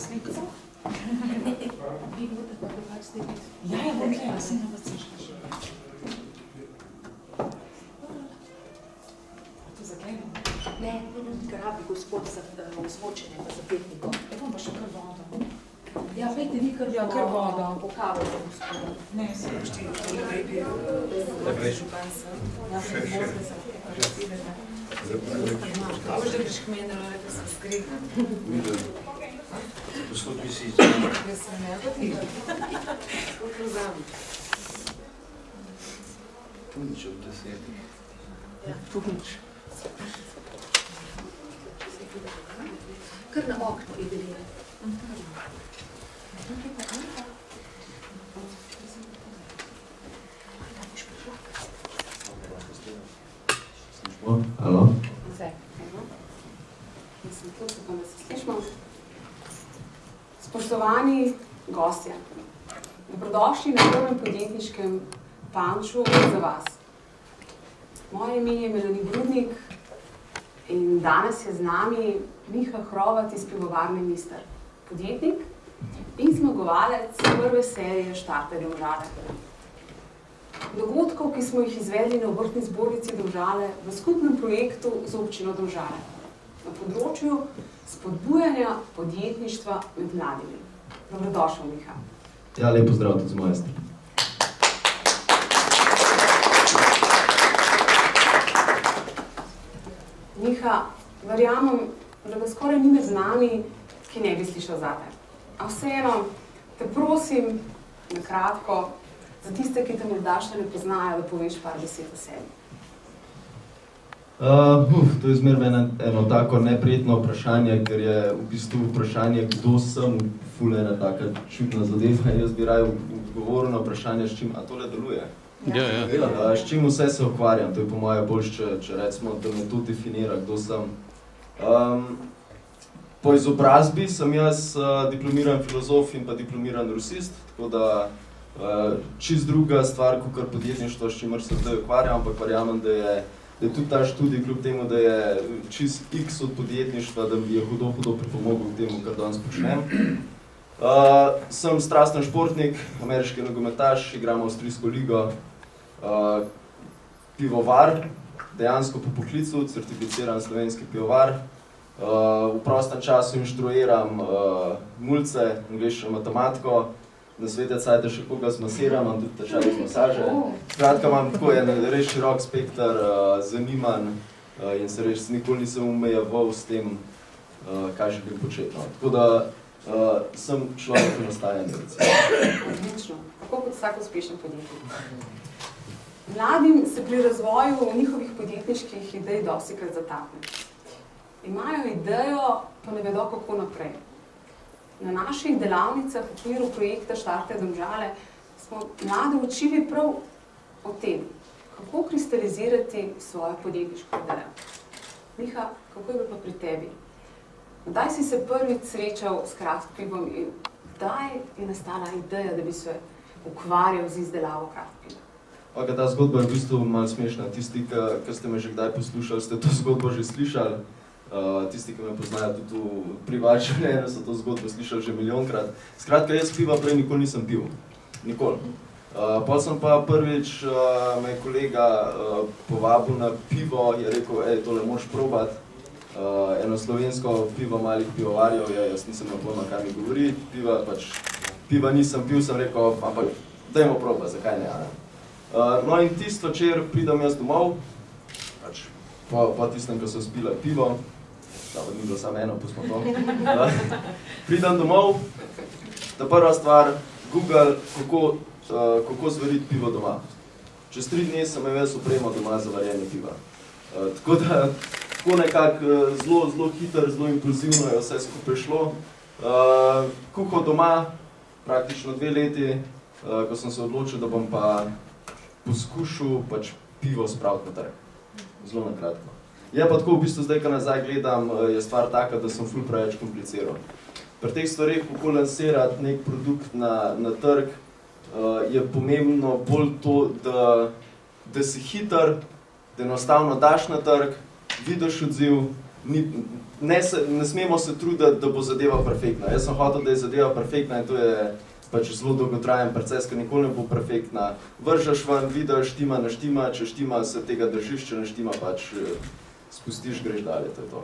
slikico? Vi boste pa drugače slikati? Ja, bom kje, sem na vrstiškaš. To zaklenemo? Ne, ker rabi gospod za vzvočenje, pa za petniko. Bom pa še kar vodo. Ja, pejte vi kar vodo. Po kavo za gospoda. Ne, se pošti, to je lepi. Ja, se možda se razpivete. Kako že greš k meni, da sem skrika? Gospod Misič. Jaz sem ne, pa ti. Kako vzami? Punč od 10. Ja, punč. Kar na okno idelira. Halo? Vse. Mislim, to se pa da se slišimo. Spoštovani gostje, dobrodošli na prvem podjetniškem panču za vas. Moje ime je Melanie Brudnik in danes je z nami Miha Hrovat iz pivovarne Mister, podjetnik in zmagovalec prve serije Štarte Domžale. Dogodkov, ki smo jih izvedli na Obrtni zbornici Domžale v skupnem projektu z občino Domžale na področju spodbujanja podjetništva med mladimi. Dobrodošel, Miha. Ja, lep pozdrav tudi z moje strani. Miha, verjamem, da ga skoraj ni med nami, ki ne bi slišal zate. A vseeno, te prosim, na kratko, za tiste, ki te morda še ne poznajo, da poveš par besed o sebi. To je zmeraj eno tako neprijetno vprašanje, ker je v bistvu vprašanje, kdo sem, ful ena taka čudna zadeva. Jaz bi raje odgovoril na vprašanje, s čim, a tole deluje? Ja. S čim vse se ukvarjam, to je po moje bolj, če recimo, da me to definira, kdo sem. Po izobrazbi sem jaz diplomiran filozof in pa diplomiran rusist, tako da čist druga stvar, kakor podjetništvo, s čimer se zdaj ukvarjam, ampak verjamem, da je tudi ta študij, kljub temu, da je čist x od podjetništva, da mi je hudo pripomogel k temu, kar danes počnem. Sem strasten športnik, ameriški nogometaš, igram avstrijsko ligo, pivovar, dejansko po poklicu, certificiran slovenski pivovar. V prostem času inštruiram mulce, angleščino, matematiko, na svete cajte še koga zmasiram, imam tudi tečaj iz masaže. Skratka, imam tako en res širok spektar zanimanj in se res nikoli nisem omejeval s tem, kaj želim početi. Tako da sem človek v nastajanju, recimo. Odlično. Tako kot vsak uspešen podjetnik. Mladim se pri razvoju njihovih podjetniških idej dostikrat zatakne. Imajo idejo, pa ne vedo, kako naprej. Na naših delavnicah v okviru projekta Štarte Domžale smo mlade učili prav o tem, kako kristalizirati svojo podjetniško idejo. Miha, kako je bilo pa pri tebi? Kdaj si se prvič srečal s craft pivom in kdaj je nastala ideja, da bi se ukvarjal z izdelavo craft piva? Ta zgodba je v bistvu malo smešna. Tisti, ki ste me že kdaj poslušali, ste to zgodbo že slišali. Tisti, ki me poznajo tudi v privat življenju, so to zgodbo slišali že milijonkrat. Skratka, jaz piva prej nikoli nisem pil. Nikoli. Pol sem pa prvič, me je kolega povabil na pivo, je rekel, tole moraš probati. Eno slovensko pivo malih pivovarjev je, jaz nisem imel pojma, kaj mi govori. Piva nisem pil, sem rekel, ampak dajmo probati, zakaj ne? No in tisto večer pridem jaz domov, po tistem, ko so spila pivo, ni bilo samo eno, pustimo to. Pridem domov, ta prva stvar, Google, kako zvariti pivo doma. Čez 3 dni sem imel jaz opremo doma za varjenje piva. Tako da, tako nekako zelo hitro, zelo impulzivno je vse skupaj šlo. Kuhal doma, praktično 2 leti, ko sem se odločil, da bom pa poskušal pivo spraviti na trg. Zelo na kratko. Je pa tako, v bistvu zdaj, ko nazaj gledam, je stvar taka, da sem ful preveč kompliciral. Pri teh stvareh, kako lansirati nek produkt na trg, je pomembno bolj to, da si hiter, da enostavno daš na trg, vidiš odziv ne smemo se truditi, da bo zadeva perfektna. Jaz sem hotel, da je zadeva perfektna in to je pač zelo dolgotrajen proces, ker nikoli ne bo perfektna. Vržeš ven, vidiš, štima, ne štima, če štima, se tega držiš, če ne štima, pač spustiš, greš dalje, to je to.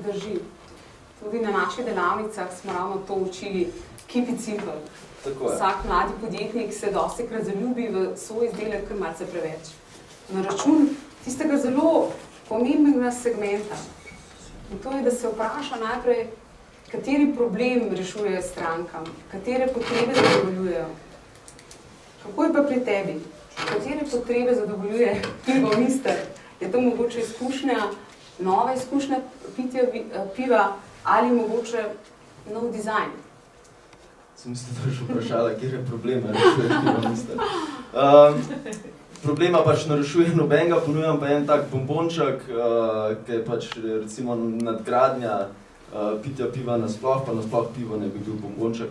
Drži. Tudi na naših delavnicah smo ravno to učili, keep it simple. Vsak mladi podjetnik se dostikrat zaljubi v svoj izdelek, kar malce preveč. Na račun tistega zelo pomembnega segmenta. In to je, da se vpraša najprej, kateri problem rešuje strankam, katere potrebe zadovoljujejo. Kako je pa pri tebi? Katere potrebe zadovoljuje pivo Mister? Je to mogoče izkušnja, nova izkušnja pitja piva ali mogoče nov dizajn? Sem mislil, da boš vprašala, kjer je problema rešuje pivo Mister. Problema pač ne rešuje nobenega, ponujam pa en tak bombonček, ki je pač recimo nadgradnja pitja piva nasploh, pa nasploh pivo ne bi bil bombonček,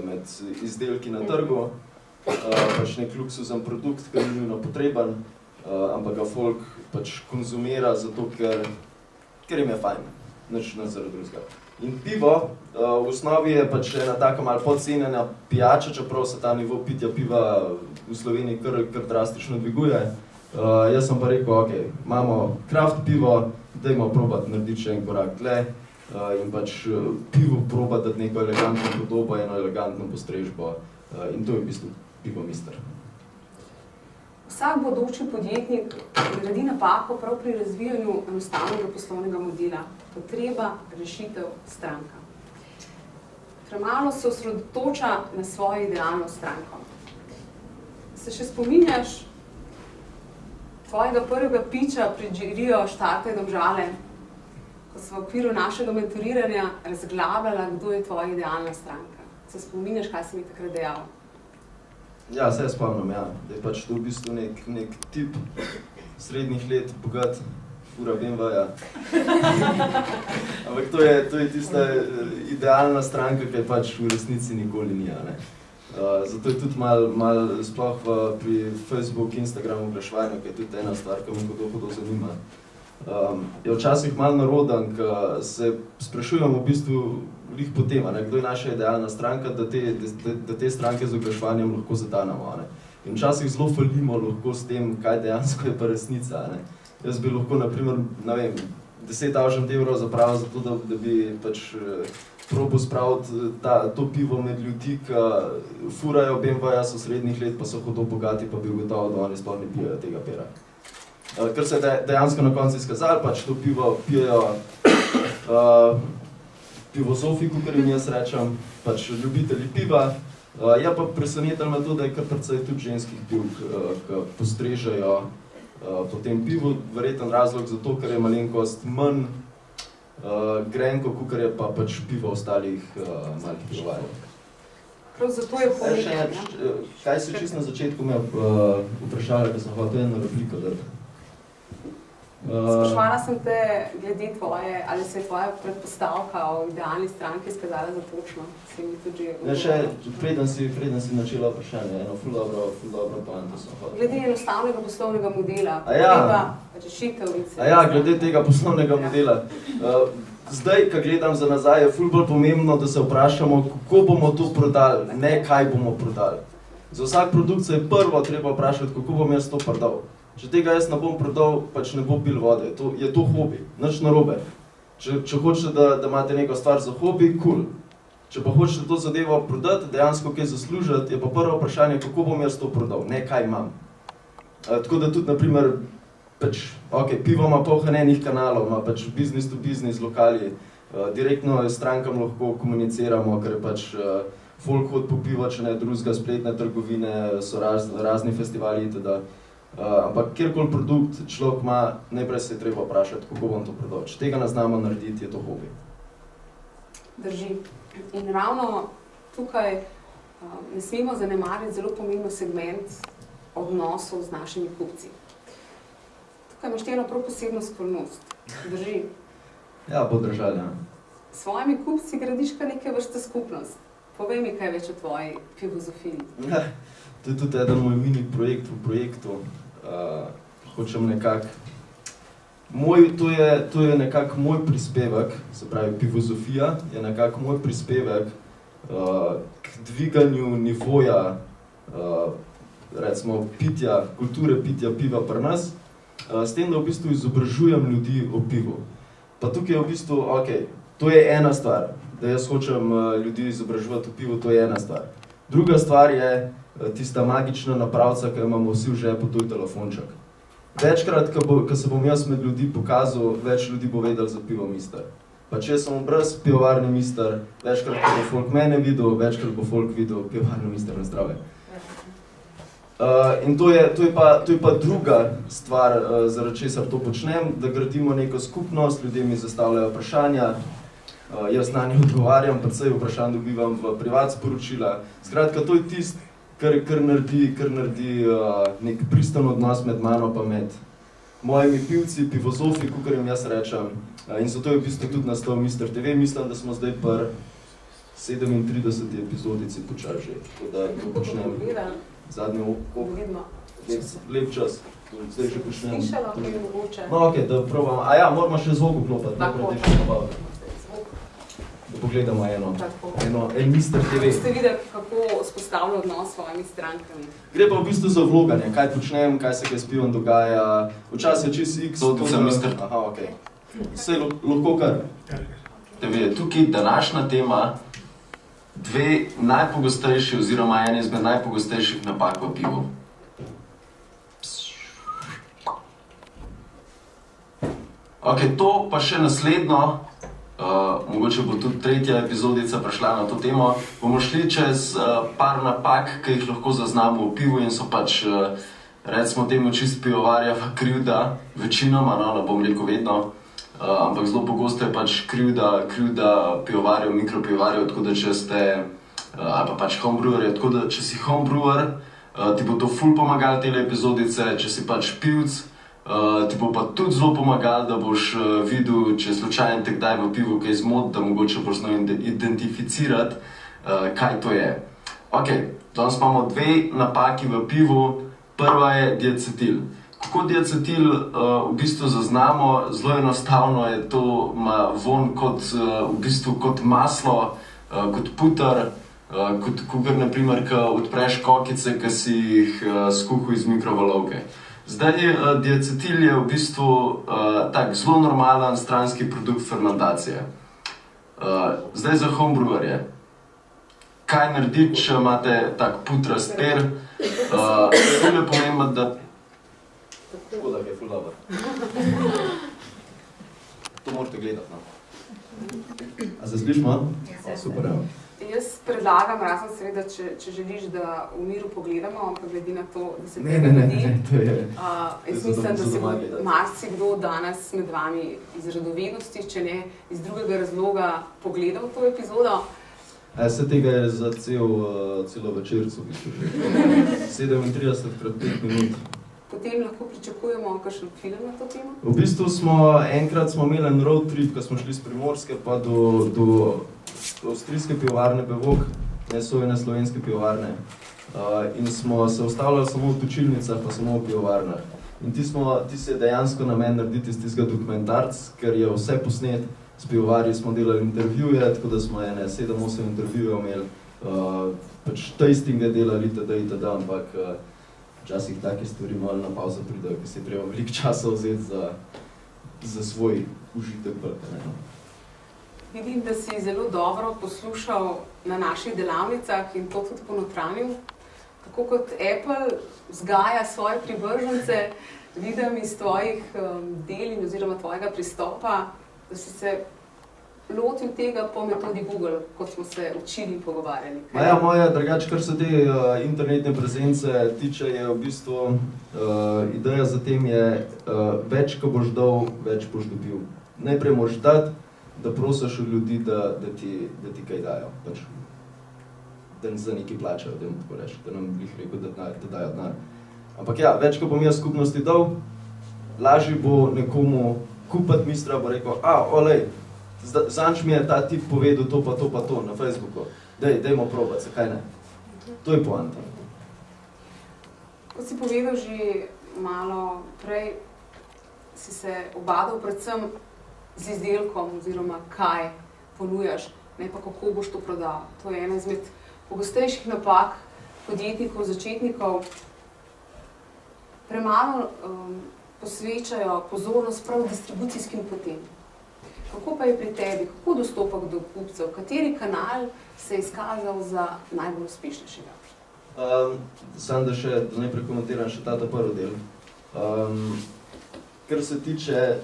med izdelki na trgu. Pač nek luksuzen produkt, ki ni nujno potreben, ampak ga folk pač konzumira zato, ker jim je fajn, nič zaradi drugega. In pivo v osnovi je pač ena taka malo podcenjena pijača, čeprav se ta nivo pitja piva v Sloveniji kar drastično dviguje. Jaz sem pa rekel, ok, imamo craft pivo, dajmo probati narediti še en korak tle in pač pivo probati dati neko elegantno podobo, eno elegantno postrežbo in to je v bistvu pivo Mister. Vsak bodoči podjetnik naredi napako prav pri razvijanju enostavnega poslovnega modela. Potreba, rešitev, stranka. Premalo se osredotoča na svojo idealno stranko. Se še spominjaš tvojega prvega piča pred žirijo Štarte Domžale, ko smo v okviru našega mentoriranja razglabljala, kdo je tvoja idealna stranka? Se spominjaš, kaj si mi takrat dejal? Ja, se spomnim, ja. Da je pač to v bistvu nek tip srednjih let, bogat, fura BMW-ja. Ampak to je tista idealna stranka, ki je pač v resnici nikoli ni, ne. Zato je tudi malo sploh pri Facebook, Instagramu oglaševanju, ki je tudi ena stvar, ki me hudo zanima. Je včasih malo naroden, ko se sprašujemo v bistvu lih po tem, kdo je naša idealna stranka, da te stranke z oglaševanjem lahko zatanemo. In včasih zelo falimo lahko s tem, kaj dejansko je pa resnica. Jaz bi lahko, naprimer, 10.000 evrov zapravil za to, da bi pač probil spraviti to pivo med ljudi, ki furajo BMW-ja, so srednjih let, pa so hudo bogati, pa bi ugotovil, da oni sploh ne pijejo tega pera. Ker se je dejansko na koncu izkazali, pač to pivo pijejo pivozofi, kakor jim jaz rečem, pač ljubitelji piva. Je pa presenetilo me to, da je kar precej tudi ženskih pivk, ki postrežejo po tem pivu. Verjeten razlog zato, ker je malenkost manj grenko, kakor je pa pač pivo ostalih malih pivovarjev. Prav zato je pomembno. Kaj si čisto na začetku me vprašala, da sem hotel eno repliko dati? Sprašvala sem te glede tvoje, ali se je tvoja predpostavka o idealni stranki izkazala za točno. Preden si načela vprašanje, eno ful dobro poanto sem hotel. Glede enostavnega poslovnega modela, potreba, rešitev in se. Glede tega poslovnega modela. Zdaj, ko gledam za nazaj, je ful bolj pomembno, da se vprašamo, kako bomo to prodali, ne kaj bomo prodali. Za vsak produkt se je prvo treba vprašati, kako bom jaz to prodal. Če tega jaz ne bom prodal, pač ne bo pil vode. Je to hobi, nič narobe. Če hočete, da imate neko stvar za hobi, cool. Če pa hočete to zadevo prodati, dejansko kaj zaslužiti, je pa prvo vprašanje, kako bom jaz to prodal, ne kaj imam. Tako da tudi, naprimer, pač, pivo ima polno enih kanalov, ima pač business to business lokali, direktno s strankam lahko komuniciramo, ker je pač folk hod po pivo, če ne drugega, spletne trgovine, so razni festivali itd. Ampak kjerkoli produkt človek ima, najprej se je treba vprašati, kako bom to prodal. Če tega ne znamo narediti, je to hobi. Drži. In ravno tukaj ne smemo zanemariti zelo pomembno segment odnosov z našimi kupci. Tukaj imaš eno prav posebno skromnost. Drži. Ja, bo držali, ja. S svojimi kupci gradiš kar neke vrste skupnost. Povej mi kaj več o tvoji filozofiji. To je tudi eden moj mini projekt v projektu. Hočem nekako To je nekako moj prispevek, se pravi pivozofija, je nekako moj prispevek k dviganju nivoja, recimo pitja, kulture pitja piva pri nas, s tem, da v bistvu izobražujem ljudi o pivu. Pa tukaj je v bistvu, to je ena stvar, da jaz hočem ljudi izobraževati o pivu, to je ena stvar. Druga stvar je tista magična napravca, ki imamo vsi v žepu, to je telefonček. Večkrat, ko se bom jaz med ljudi pokazal, več ljudi bo vedel za pivo Mister. Pa če sem brez pivovarne Mister, večkrat, ko bo folk mene videl, večkrat bo folk videl pivovarne Mister na zdravje. In to je pa druga stvar, zaradi česar to počnem, da gradimo neko skupnost, ljudje mi zastavljajo vprašanja, jaz na nje odgovarjam, precej vprašanj dobivam v privat sporočila. Skratka, to je tisto, kar naredi nek pristan odnos med mano pa med mojimi pivci, pivozofi, kakor jim jaz rečem. In zato je v bistvu tudi nastal Mister TV. Mislim, da smo zdaj pri 37. epizodici počasi že. Tako da počnem zadnji lep čas. Zdaj že počnem. Slišala bi mogoče. No, da probam. Moramo še zvok vklopati. Da pogledamo en Mister TV. Ste videli, kako spostavlja odnos s svojimi strankami? Gre pa v bistvu za vloganje, kaj počnem, kaj se kaj s pivom dogaja. Včasih je čisto X. To za Mister. Vse lahko kar. Tukaj današnja tema, dve najpogostejši oziroma ena izmed najpogostejših napak v pivu. To pa še naslednjo, mogoče bo tudi tretja epizodica prišla na to temo, bomo šli čez par napak, ki jih lahko zaznamo v pivu in so pač, recimo temu čist pivovarjeva krivda, večinoma, ne bom rekel vedno, ampak zelo pogosto je pač krivda pivovarjev, mikropivovarjev, tako da če ste, ali pa pač homebrewerjev, tako da če si homebrewer, ti bo to ful pomagalo tele epizodice, če si pač pivc, ti bo pa tudi zelo pomagalo, da boš videl, če slučajno te kdaj v pivu kaj zmot, da mogoče boš znal identificirati, kaj to je. Danes imamo dve napaki v pivu. Prva je diacetil. Kako diacetil v bistvu zaznamo? Zelo enostavno je to, ima von kot maslo, kot puter, kot na primer, ko odpreš kokice, ki si jih skuhal iz mikrovalovke. Zdaj, diacetil je v bistvu tak zelo normalen stranski produkt fermentacije. Zdaj za homebrewerje. Kaj narediti, če imate tak putrast per? Ful je pomembno, da... Tako da je ful dober. To morate gledati, no. A se slišimo? Super, evo. Jaz predlagam, razen seveda, če želiš, da v miru pogledamo, ampak glede na to, da se Ne, to je... Jaz mislim, da se bo marsikdo danes med vami iz radovednosti, če ne iz drugega razloga, pogledal to epizodo. Se tega je za celo večerco, že 37x5 minut. Potem lahko pričakujemo kakšen film na to temo? V bistvu enkrat smo imeli en road trip, ko smo šli z Primorske pa do avstrijske pivovarne Bevok, nesojene slovenske pivovarne. In smo se ustavljali samo v točilnicah, pa samo v pivovarnah. In ti se je dejansko namen narediti iz tistega dokumentarc, ker je vse posnet. S pivovarji smo delali intervjuje, tako da smo 7-8 intervjujev imeli, pač tastinge delali itd., ampak včasih take stvari malo na pauzo pridejo, ker se je treba veliko časa vzeti za svoj užitek. Vidim, da si zelo dobro poslušal na naših delavnicah in to tudi ponotranil. Tako kot Apple vzgaja svoje privržence, vidim iz tvojih del in oziroma tvojega pristopa, da si se lotil tega po metodi Google, kot smo se učili in pogovarjali. Moja drugače, kar se te internetne prezence tiče, je v bistvu ideja za tem je, več, ko boš dal, več boš dobil. Najprej moraš dati, da prosiš od ljudi, da ti kaj dajo. Pač, da za nekaj plačajo, da jim tako reči, da nam bih rekel, da dajo denar. Ampak več, ko bom jaz skupnosti dal, lažje bo nekomu kupiti Mistra, bo rekel, olej, zanč mi je ta tip povedal to pa to na Facebooku. Dajmo probati, zakaj ne? To je poanta. Kot si povedal že malo prej, si se obadal predvsem z izdelkom oziroma kaj ponujaš, ne pa kako boš to prodal. To je ena izmed pogostejših napak podjetnikov, začetnikov. Premalo posvečajo pozornost prav distribucijskim potem. Kako pa je pri tebi, kako dostopak do kupcev, kateri kanal se je izkazal za najbolj uspešnejšega? Sam da najprej komentiram še ta prvi del. Kar se tiče,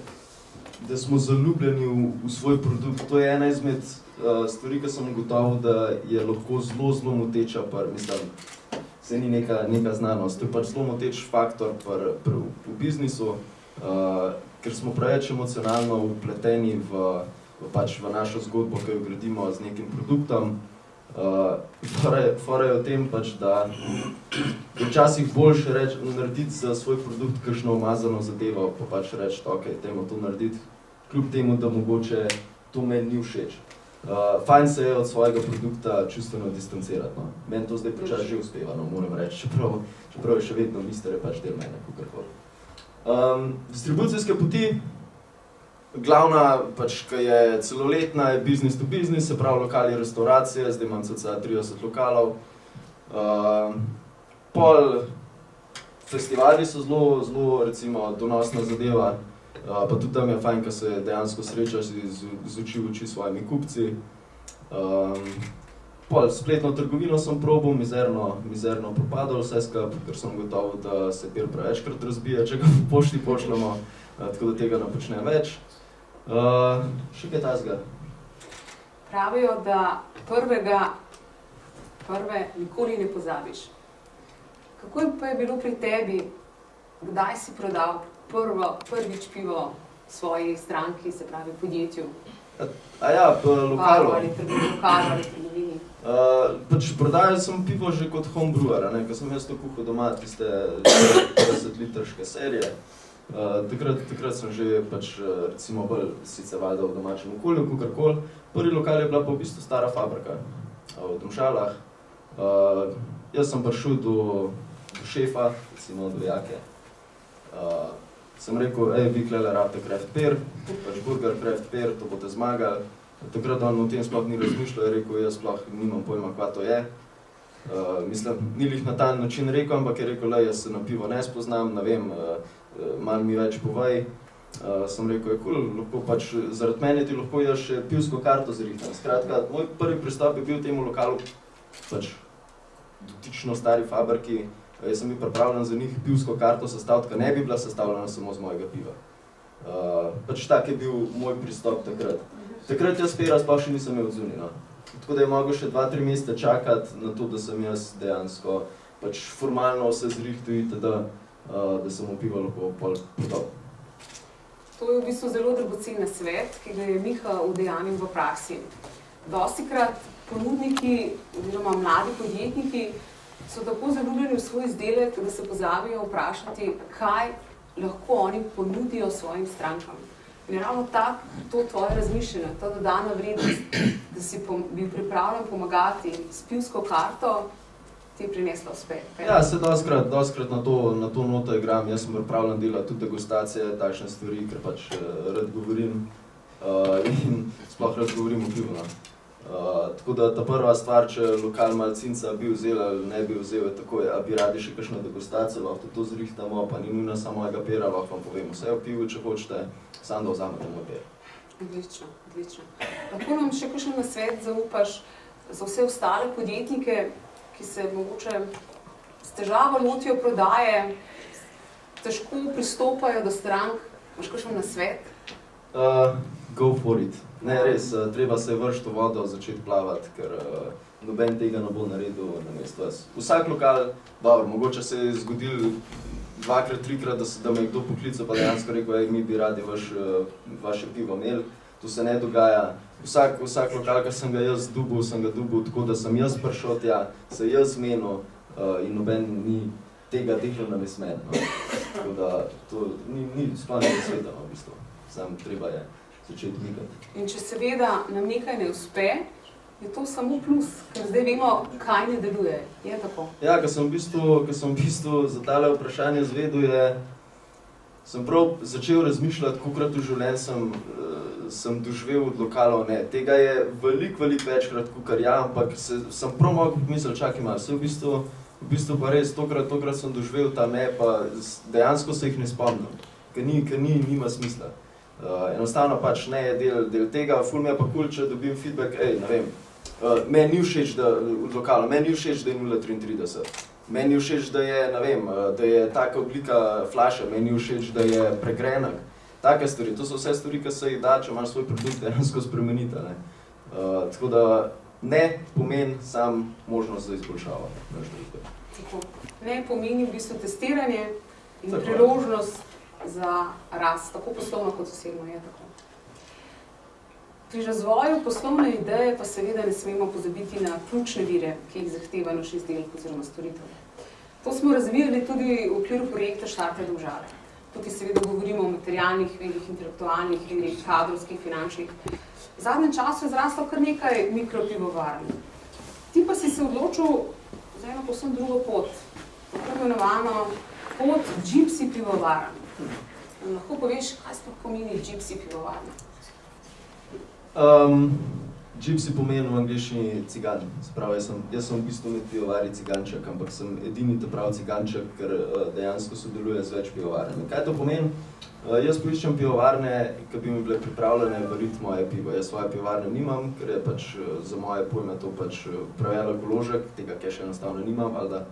da smo zaljubljeni v svoj produkt, to je ena izmed stvari, ki sem ugotovil, da je lahko zelo moteča, mislim, se ni neka znanost. To je pač zelo moteč faktor v biznisu, ker smo preveč emocionalno vpleteni v našo zgodbo, ki jo gradimo z nekim produktom. Fora je o tem, da je včasih boljše narediti za svoj produkt kakšno umazano zadevo, pa pač reči, ok, dajmo to narediti, kljub temu, da mogoče to meni ni všeč. Fajn se je od svojega produkta čustveno distancirati. No. Meni to zdaj počas že uspeva, no, moram reči, čeprav je še vedno mister, je pač del mene, kakorkoli. Distribucijske poti, glavna, pač, ki je celoletna, je business to business, se pravi lokali restauracije, zdaj imam cca 30 lokalov. Pol festivali so zelo recimo, donosna zadeva, pa tudi tam je fajn, ko se dejansko srečaš z oči v oči s svojimi kupci. Pol spletno trgovino sem probal, mizerno propadal vse skupaj, ker sem gotovil, da se pir prevečkrat razbija, če ga po pošti pošljamo, tako da tega ne počnem več. Še kaj tazga? Pravijo, da prve nikoli ne pozabiš. Kako pa je bilo pri tebi, kdaj si prodal prvič pivo svoji stranki, se pravi podjetju? Lokalu. Ali trgovini? Prodajal sem pivo že kot homebrewer, ko sem jaz to kuhal doma, tiste 50-litrške serije. Takrat sem že recimo bolj sicer valjda v domačem okolju, kakorkoli. Prvi lokal je bila pa v bistvu stara fabrika v Domžalah. Jaz sem prišel do šefa, recimo do Jake. Sem rekel, vi klele rabite craft beer, burger, craft beer, to boste zmagali. Takrat on o tem sploh ni razmišljal, je rekel, jaz sploh nimam pojma, kva to je. Mislim, ni lih na ta način rekel, ampak je rekel, jaz se na pivo ne spoznam, ne vem, malo mi več povej. Sem rekel, lahko pač zaradi mene ti lahko jaz še pivsko karto zrihtam. Skratka, moj prvi pristop je bil temu lokalu pač dotično stari fabriki. Jaz sem bil pripravljen za njih pivsko karto sestaviti, ki ne bi bila sestavljena samo z mojega piva. Pač tak je bil moj pristop takrat. Takrat jaz pera sploh še nisem imel odzuni, no. Tako da je mogel še 2-3 mesece čakati na to, da sem jaz dejansko pač formalno vse zrihtil itd., da sem mu pivo lahko pol podal. To je v bistvu zelo dragocen svet, ki ga je Miha udejanil v praksi. Dostikrat ponudniki oziroma mladi podjetniki so tako zaljubljeni v svoj izdelek, da se pozabijo vprašati, kaj lahko oni ponudijo svojim strankam. In ravno to tvoje razmišljanje, ta dodana vrednost, da si bil pripravljen pomagati s pivsko karto, ti je prinesla uspeh. Ja, se dostikrat na to noto igram. Jaz sem pripravljen delati tudi degustacije, takšne stvari, ker pač rad govorim in sploh rad govorim o pivu. Tako da ta prva stvar, če lokal malcinca bi vzel ali ne bi vzel, je takoj, a bi radi še kakšno degustacijo, lahko to zrihtamo, pa ni nujno samo mojega pera, lahko vam povem vse o pivu, če hočete, samo da vzamete moj per. Odlično. Lahko nam še kakšen nasvet zaupaš za vse ostale podjetnike, ki se mogoče s težavo lotijo prodaje, težko pristopajo do strank, imaš kakšen nasvet? Go for it. Ne, res, treba se vršiti v vodo, začeti plavati, ker noben tega ne bo naredil namesto vas. Vsak lokal, dobro, mogoče se je zgodilo 2-krat, 3-krat, da me je kdo poklical, pa dejansko rekel, mi bi radi vaše pivo imeli. To se ne dogaja. Vsak lokal, ki sem ga jaz dobil tako, da sem jaz prišel tja, se jaz zmenil in noben ni tega dekla na vesmen. No. Tako da to ni sploh nekaj sveta, v bistvu. Samo treba je začeti mikati. In če seveda nam nekaj ne uspe, je to samo plus, ker zdaj vemo, kaj ne deluje. Je tako? Ja, ko sem v bistvu za tale vprašanje zvedel, sem prav začel razmišljati, kolikrat v življenju sem doživel od lokalov, ne. Tega je veliko večkrat, kakor ja, ampak sem prav mogel pomisliti, čakaj malo, v bistvu pa res, tokrat sem doživel ta ne, pa dejansko se jih ne spomnim, ker nima smisla. Enostavno pač ne je del tega, ful mi je pa cool, če dobim feedback, ne vem, meni ni všeč, da od lokala, meni ni všeč, da je 0,33. Meni ni všeč, da je, ne vem, da je taka oblika flaša, meni ni všeč, da je pregrenak. Take stvari, to so vse stvari, ki se jih da, če imaš svoj produkt, dejansko spremeniti, ne. Tako da ne pomeni sam možnost za izboljšavo. Tako. Ne pomeni v bistvu testiranje in priložnost za rast, tako poslovno kot osebno je tako. Pri razvoju poslovne ideje pa seveda ne smemo pozabiti na ključne vire, ki jih zahteva naš izdelek oziroma storitev. To smo razvijali tudi v okviru projekta Štartaj Domžale. Tukaj seveda govorimo o materialnih virih, intelektualnih virih, kadrovskih, finančnih. V zadnjem času je zraslo kar nekaj mikropivovarn. Ti pa si se odločil za eno povsem drugo pot, tako imenovano pot gypsy pivovarn. Lahko poveš, kaj sploh pomeni gypsy pivovarna? Gypsy pomeni v angleščini cigan. Se pravi, jaz sem v bistvu med pivovarji ciganček, ampak sem edini pravi ciganček, ker dejansko sodeluje z več pivovarnami. Kaj to pomeni? Jaz poiščem pivovarne, ki bi mi bile pripravljene variti moje pivo. Jaz svoje pivovarne nimam, ker je pač za moje pojme to pač prevelik vložek, tega še enostavno nimam, valjda.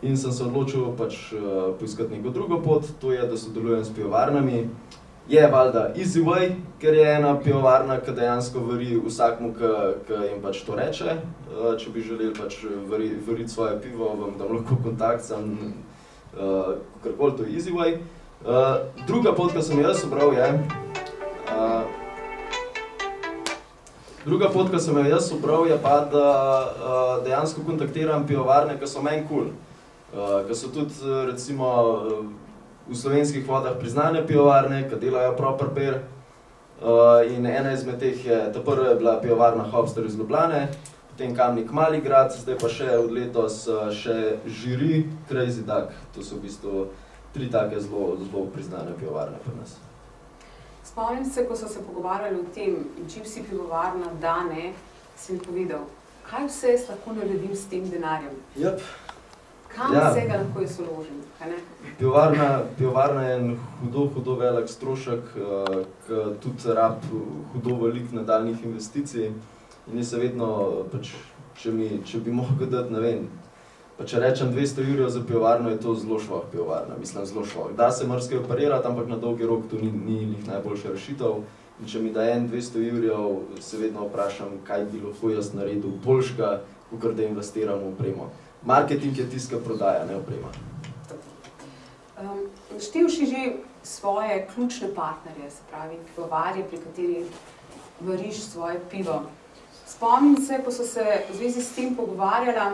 In sem se odločil pač poiskati neko drugo pot, to je, da sodelujem s pivovarnami. Je valjda easy way, ker je ena pivovarna, ki dejansko vari vsakmu, ki jim pač to reče. Če bi želeli pač variti svoje pivo, vam dam lahko kontakt, sam kakorkoli, to je easy way. Druga pot, ki sem jaz ubral, je pa, da dejansko kontaktiram pivovarne, ki so meni cool. Ki so tudi, recimo, v slovenskih vodah priznane pivovarne, ki delajo proper beer. In ena izmed teh je, ta prva je bila pivovarna Hopster iz Ljubljane, potem Kamnik Maligrad, zdaj pa še od letos še Žiri, Crazy Duck. To so v bistvu 3 take zelo priznane pivovarne pri nas. Spomnim se, ko so se pogovarjali o tem, gypsy pivovarna, da ne, si mi povedal, kaj vse jaz lahko naredim s tem denarjem? Yep. Kam vsega lahko jaz vložim, kaj ne? Pivovarna je en hudo velik strošek, ki tudi rab hudo veliko nadaljnih investicij. In jaz se vedno, pač, če bi mogel dati, ne vem, pa če rečem 200 € za pivovarno, je to zelo švoh pivovarna, mislim zelo švoh. Da se marsikaj operirati, ampak na dolgi rok to ni najboljša rešitev. In če mi da 200 €, se vedno vprašam, kaj bi lahko jaz naredil boljšega, kakor da investiram v opremo. Marketing je tisto, ki prodaja, ne oprema. Naštevši že svoje ključne partnerje, se pravi pivovarje, pri katerih variš svoje pivo. Spomnim se, ko so se v zvezi s tem pogovarjala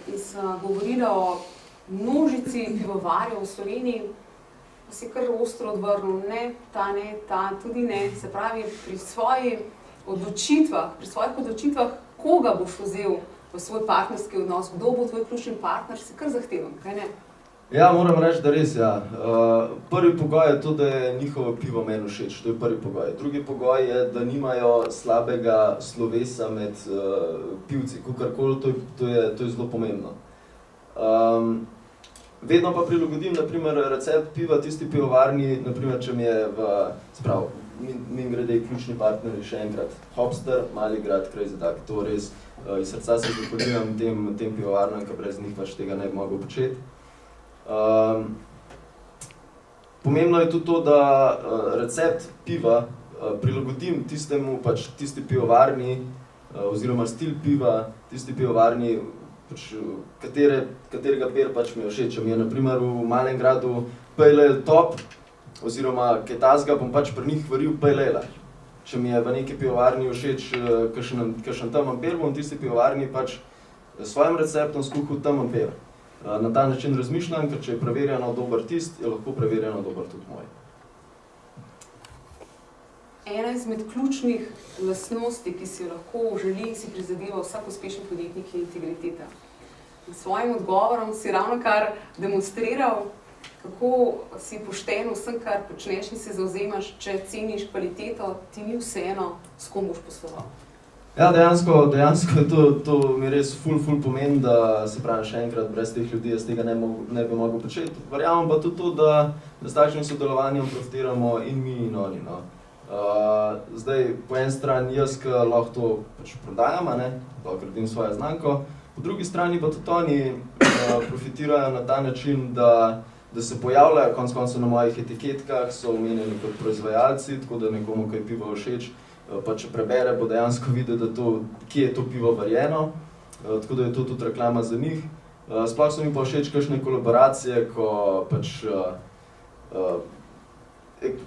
in so govorila o množici pivovarjev v Sloveniji, pa si kar ostro odvrnil, ne, ta, tudi ne. Se pravi, pri svojih odločitvah, koga boš vzel v svoj partnerski odnos, kdo bo tvoj ključni partner, si kar zahteven, kaj ne? Ja, moram reči, da res, ja. Prvi pogoj je to, da je njihovo pivo meni všeč, to je prvi pogoj. Drugi pogoj je, da nimajo slabega slovesa med pivci, kakorkoli, to je zelo pomembno. Vedno pa prilagodim, naprimer, recept piva tisti pivovarni, naprimer, če mi je mimogrede ključni partnerji še enkrat Hopster, Maligrad, Crazy Duck, to res iz srca se zahvaljujem tem pivovarnam, ker brez njih pač tega ne bi mogel početi. Pomembno je tudi to, da recept piva prilagodim tisti pivovarni oziroma stil piva, tisti pivovarni, katerega beer pač mi je všeč. Če mi je na primer v Malem gradu pale ale top oziroma kaj takega, bom pač pri njih varil pale ale. Če mi je v neki pivovarni všeč kakšen temen beer, bom tisti pivovarni pač s svojim receptom skuhal temen beer. Na ta način razmišljam, ker če je preverjeno dober tist, je lahko preverjeno dober tudi moj. Ena izmed ključnih lastnosti, ki si jo lahko želi in si prizadeva vsak uspešen podjetnik, je integriteta. S svojim odgovorom si ravnokar demonstriral, kako si pošten vsem, kar počneš in se zauzemaš, če ceniš kvaliteto, ti ni vseeno, s kom boš posloval. Ja, dejansko je to mi res ful pomeni, da se pravi še enkrat, brez teh ljudi jaz tega ne bi mogel početi. Verjamem pa tudi to, da s takšnim sodelovanjem profitiramo in mi in oni, no. Zdaj, po eni strani jaz, ki lahko to pač prodajam, lahko gradim svojo znamko, po drugi strani pa tudi oni profitirajo na ta način, da se pojavljajo konec koncev na mojih etiketkah, so omenjeni kot proizvajalci, tako da nekomu, ki je pivo všeč, pa če prebere, bo dejansko videl, da kje je to pivo varjeno, tako da je to tudi reklama za njih. Sploh so mi pa všeč kakšne kolaboracije, ko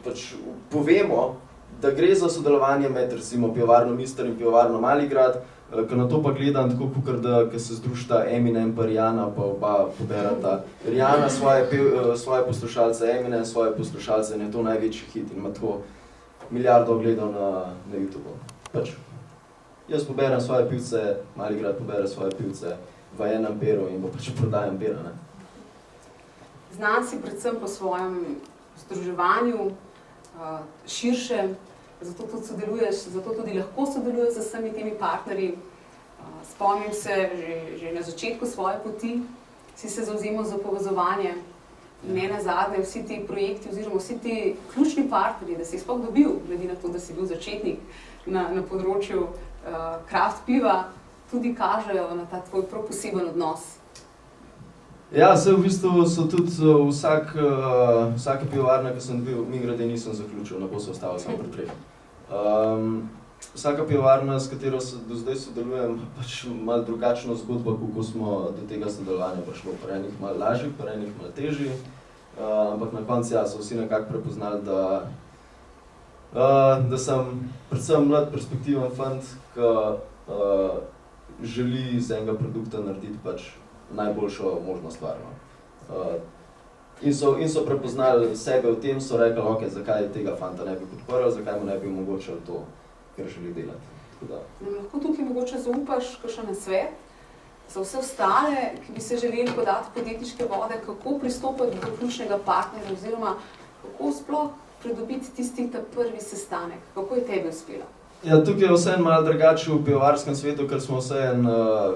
pač povemo, da gre za sodelovanje med recimo pivovarno Mister in pivovarno Maligrad, ko na to pa gledam tako, ko se združita Eminem pa Rihanna, pa oba poberata. Rihanna svoje poslušalce, Eminem svoje poslušalce in je to največji hit in ima tako milijardo ogledov na YouTubeu. Pač, jaz poberem svoje pivce, Maligrad pobere svoje pivce v enem peru in bo pač prodajam pera, ne. Znan si predvsem po svojem združevanju, širše, zato tudi sodeluješ, zato tudi lahko sodeluješ z vsemi temi partnerji. Spomnim se, že na začetku svoje poti si se zavzemal za povezovanje. Ne nazadnje, vsi ti projekti oziroma vsi ti ključni partnerji, da si jih sploh dobil, glede na to, da si bil začetnik na področju craft piva, tudi kažejo na ta tvoj prav poseben odnos. Ja, v bistvu so tudi vsake pivovarne, ki sem bil, mimogrede nisem zaključil, ne bo se ostalo samo pri treh. Vsaka pivovarna, s katero do zdaj sodelujem, pač malo drugačno zgodbo, kako smo do tega sodelovanja prišlo. Pri enih malo lažjih, pri enih malo težjih, ampak na koncu so vsi nekako prepoznali, da sem predvsem mlad, perspektiven fant, ki želi iz enega produkta narediti pač najboljšo možno stvar. In so prepoznali sebe v tem, so rekli, ok, zakaj tega fanta ne bi podprl, zakaj mu ne bi omogočili to, kar želi delati. Lahko tukaj mogoče zaupaš kakšen nasvet za vse ostale, ki bi se želeli podati podjetniške vode, kako pristopiti do ključnega partnerja oziroma kako sploh pridobiti tisti ta prvi sestanek, kako je tebi uspelo? Ja, tukaj je vseeno malo drugače v pivovarskem svetu, ker smo vseeno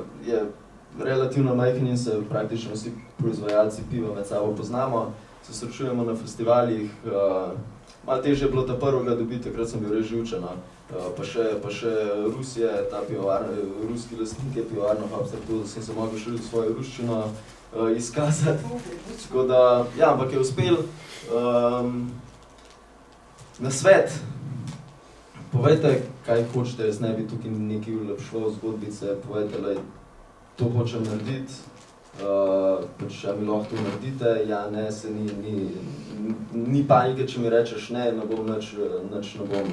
relativno majhni in se praktično vsi proizvajalci piva med sabo poznamo, se srečujemo na festivalih, malo težje je bilo ta prvega dobiti, takrat sem bil res živčen, pa še Rusije, ta pivovarna, ruski lastnik je pivovarno Hopster, tu sem se mogel še svojo ruščino izkazati, tako da, ja, ampak je uspel. Na svet, povejte, kaj hočete, jaz ne bi tukaj nekaj ulepšval zgodbice, povejte, to hočem narediti, pač mi lahko to naredite, ja, ne, se ni panike, če mi rečeš ne, ne bom nič ne bom,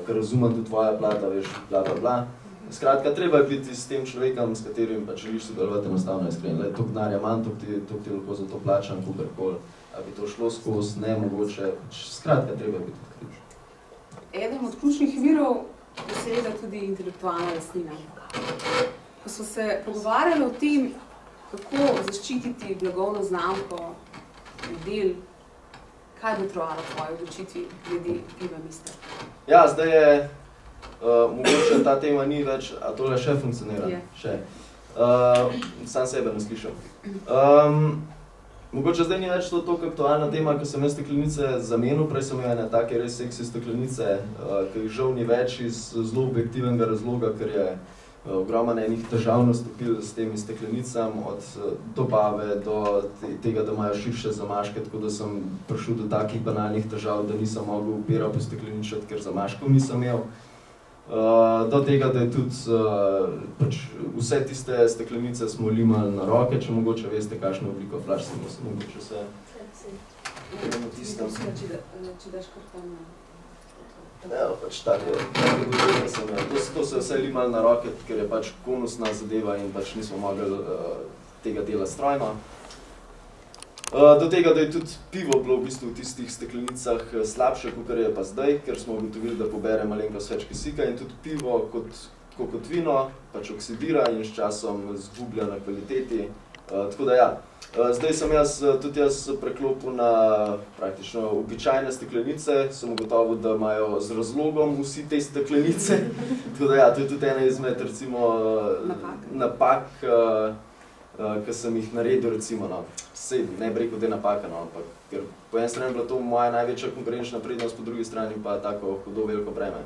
ker razumem tudi tvoja plata, veš, bla. Skratka, treba je biti s tem človekom, s katerim pač želiš sodelovati, enostavno iskren. Toliko denarja manj, toliko ti lahko za to plačam, kakorkoli, a bi to šlo skozi, ne, mogoče, skratka, treba je biti odkrit. Eden od ključnih virov je seveda tudi intelektualna lastnina. Ko smo se pogovarjali o tem, kako zaščititi blagovno znamko, model, kaj bo trvalo tvoje odločitvi glede piva Mister? Ja, zdaj je, mogoče ta tema ni več, a tole še funkcionira? Še. Sam sebe ne slišal. Mogoče zdaj ni več to aktualna tema, ko sem jaz steklenice zamenil, prej sem imel ene take res seksi steklenice, ki jih žal ni več iz zelo objektivnega razloga, ker je ogromno enih težav nastopil s temi steklenicami, od dobave do tega, da imajo širše zamaške, tako da sem prišel do takih banalnih težav, da nisem mogel pera postekleničiti, ker zamaškov nisem imel. Do tega, da je tudi pač vse tiste steklenice smo limali na roke, če mogoče veste, kakšno obliko flaš sem mogoče se... Če daš kar tam... Evo, pač take dogodine sem imel. To se vse limali na roke, ker je pač konusna zadeva in pač nismo mogli tega dela strojno. Do tega, da je tudi pivo bilo v bistvu v tistih steklenicah slabše, kakor je pa zdaj, ker smo ugotovili, da pobere malenkost več kisika in tudi pivo kot vino pač oksidira in s časom zgublja na kvaliteti. Tako da ja, zdaj sem tudi jaz preklopil na praktično običajne steklenice, sem ugotovil, da imajo z razlogom vsi te steklenice. Tako da ja, to je tudi ena izmed recimo napak, ki sem jih naredil recimo, no. Sej, ne bi rekel, da je napaka, no, ampak ker po eni strani je bila to moja največja konkurenčna prednost, po drugi strani pa tako hudo veliko breme.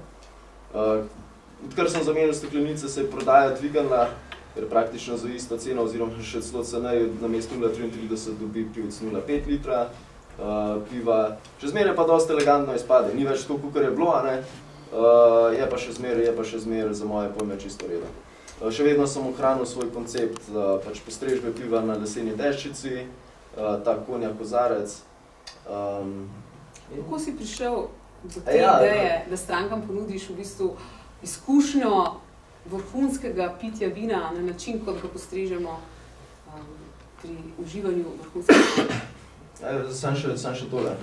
Odkar sem zamenil steklenice, se je prodaja dvignila, ker praktično za isto ceno oziroma še celo ceneje namesto 0,33 dobi pivec 0,5 litra piva. Še zmeraj pa dosti elegantno izpade, ni več tako, kakor je bilo, a ne? Je pa še zmeraj za moje pojme čisto redo. Še vedno sem ohranil svoj koncept pač postrežbe piva na leseni deščici, ta konja kozarec. Kako si prišel do te ideje, da strankam ponudiš v bistvu izkušnjo vrhunskega pitja vina na način, kot ga postrežemo pri uživanju vrhunskega vina? Sam še tole.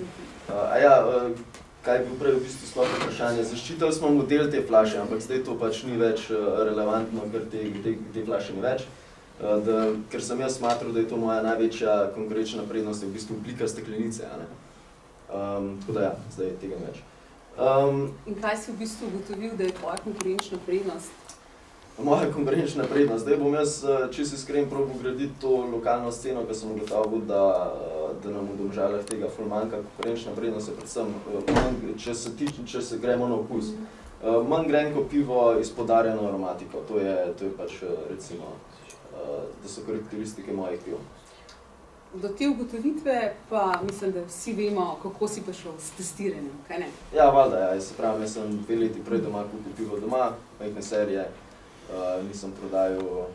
Kaj je bil prej v bistvu sploh vprašanje? Zaščitili smo model te flaše, ampak zdaj to pač ni več relevantno, ker te flaše ni več. Ker sem jaz smatral, da je to moja največja konkurenčna prednost, je v bistvu oblika steklenice. Tako da ja, zdaj tega ni več. In kaj si v bistvu ugotovil, da je tvoja konkurenčna prednost? Moja konkurenčna prednost. Zdaj bom jaz čisto iskren probal graditi to lokalno sceno, ker sem ugotovil, da nam v Domžaljah tega ful manjka. Konkurenčna prednost je predvsem, če se gremo na okus. Manj grenko pivo s poudarjeno aromatiko. To je pač recimo, da so karakteristike mojih piv. Do te ugotovitve pa mislim, da vsi vemo, kako si prišel s testiranjem, kaj ne? Ja, valjda, ja. Se pravi, jaz sem 2 leti prej doma kupil pivo doma, majhne serije. Nisem prodajal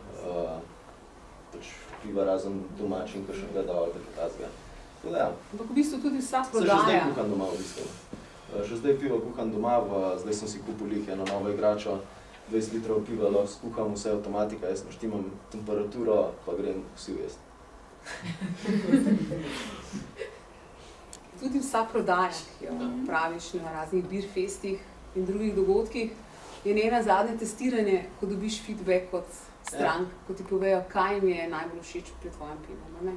piva razen domačin, kakšnega dal ali tako tazga. Ja. Ampak v bistvu tudi vsa prodaja. Še zdaj kuham doma v bistvu. Še zdaj pivo kuham doma, zdaj sem si kupil eno novo igračo, 20 litrov piva, lahko skuham vse avtomatika, jaz naštimam temperaturo, pa grem vsi ujesti. Tudi vsa prodaja, ki jo praviš na raznih beerfestih in drugih dogodkih, je nenazadnje testiranje, ko dobiš feedback od strank, ko ti povejo, kaj jim je najbolj všeč pri tvojem pivu, ne?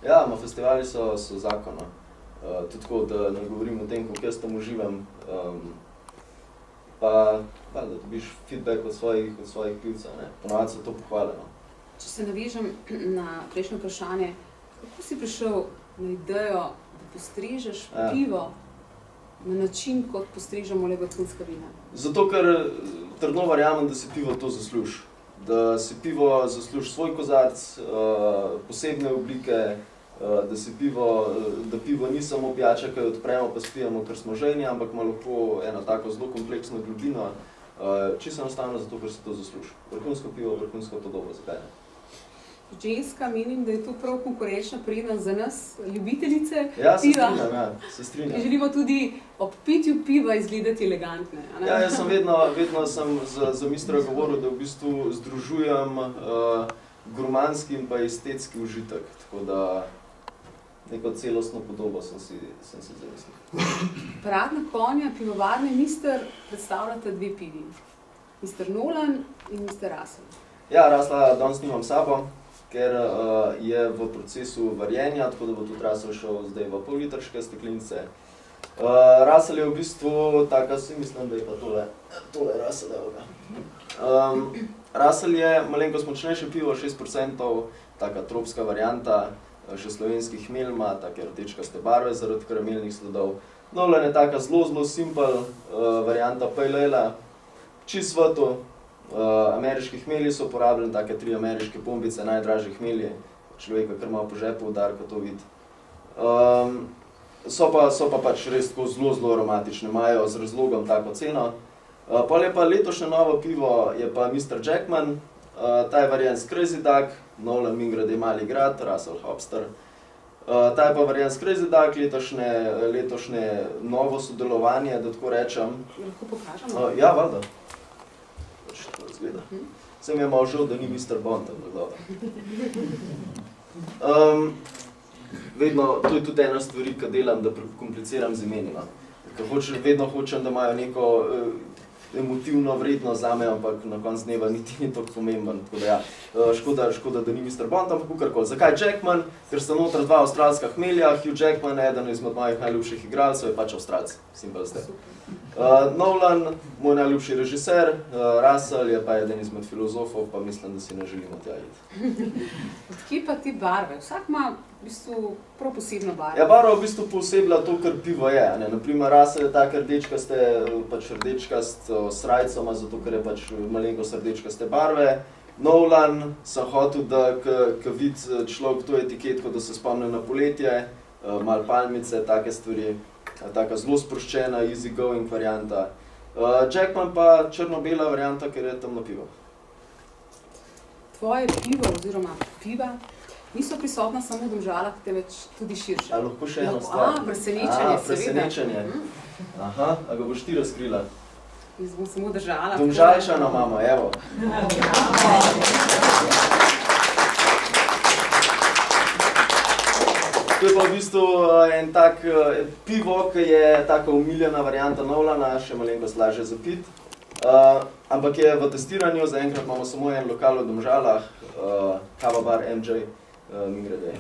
Ja, festivali so zakon, no. Tudi tako, da ne govorim o tem, kako jaz tam uživam, pa da dobiš feedback od svojih pivcev, ne. Ponovadi so to pohvaljeno. Če se navežem na prejšnje vprašanje, kako si prišel na idejo, da postrežeš pivo na način, kot postrežemo le vrhunska vina? Zato, ker trdno verjamem, da si pivo to zasluži. Da si pivo zasluži svoj kozarc, posebne oblike, da pivo ni samo pijača, ki jo odpremo pa spijemo, ker smo žejni, ampak ima lahko eno tako zelo kompleksno globino. Čisto enostavno zato, ker se to zasluži. Vrhunsko pivo, vrhunsko podobo, zakaj ne? Ženska, menim, da je to prav konkurenčna prednost za nas, ljubiteljice piva. Ja, se strinjam. Želimo tudi ob pitju piva izgledati elegantne. Ja, jaz sem vedno sem za mistra govoril, da v bistvu združujem gurmanski in pa estetski užitek. Tako da neko celostno podobo sem si zamislil. Paradna konja pivovarne Mister predstavljata 2 pivi. Mr. Nolan in Mr. Russell. Ja, Russella danes nimam sabo, ker je v procesu varjenja, tako da bo tudi Russell šel zdaj v pol-litrške steklenice. Russell je v bistvu taka, si mislim, da je pa tole Russellevega. Russell je malenkost močnejše pivo, 6%, taka tropska varianta, še slovenski hmelj ima, take rdečkaste barve zaradi karamelnih sledov. Nolan je taka zelo simpel varianta pale ale, čist svetu. Ameriški hmelji so uporabljeni, take 3 ameriške bombice, najdražji hmelji, človeka, kar ima po žepu, Darko to vidi. So pa pač res tako zelo aromatične, imajo z razlogom tako ceno. Pol je pa letošnje novo pivo, je pa Mr. Jackman, ta je varjen s Crazy Duck, Nolan Mingrade Mali grad, Russell Hopster. Ta je pa varjen s Crazy Duck, letošnje novo sodelovanje, da tako rečem. Lahko pokažemo? Ja, valjda. Sem je malo žal, da ni Mr. Bond, ampak dobro. To je tudi ena stvari, ki delam, da kompliciram z imeni. Vedno hočem, da imajo neko emotivno vredno zame, ampak na koncu dneva niti ni toliko pomemben. Tako da ja, škoda, da ni Mr. Bond, ampak kakorkoli. Zakaj Jackman? Ker sta noter dva avstralska hmelja, Hugh Jackman, eden izmed mojih najljubših igralcev, je pač Avstralec, simpel ste. Nolan, moj najljubši režiser, Russell je pa eden izmed filozofov, pa mislim, da si ne želimo tja iti. Odkje pa ti barve? Vsak ima v bistvu prav posebno barvo. Ja, barva v bistvu posebna to, kar pivo je. Ne? Naprimer, Russell je tak rdečkast s srajcoma, zato ker je pač malenkost rdečkaste barve. Nolan sem hotel, da ko vidi človek to etiketko, da se spomne na poletje, malo palmice, take stvari, taka zelo sproščena, easy going varianta. Jackman pa črno-bela varianta, ker je temno pivo. Tvoje pivo oziroma piva niso prisotna samo v Domžalah, temveč tudi širše. A lahko še eno stvar? Presenečenje, presenečenje. Aha, a ga boš ti razkrila? Jaz bom samo držala. Domžalčana mama, evo. To je pa v bistvu en tak pivo, ki je taka umiljena varianta Nolana, še malenkost lažje za pit. Ampak je v testiranju, zaenkrat imamo samo en lokal v Domžalah, Kava Bar MJ, migrede.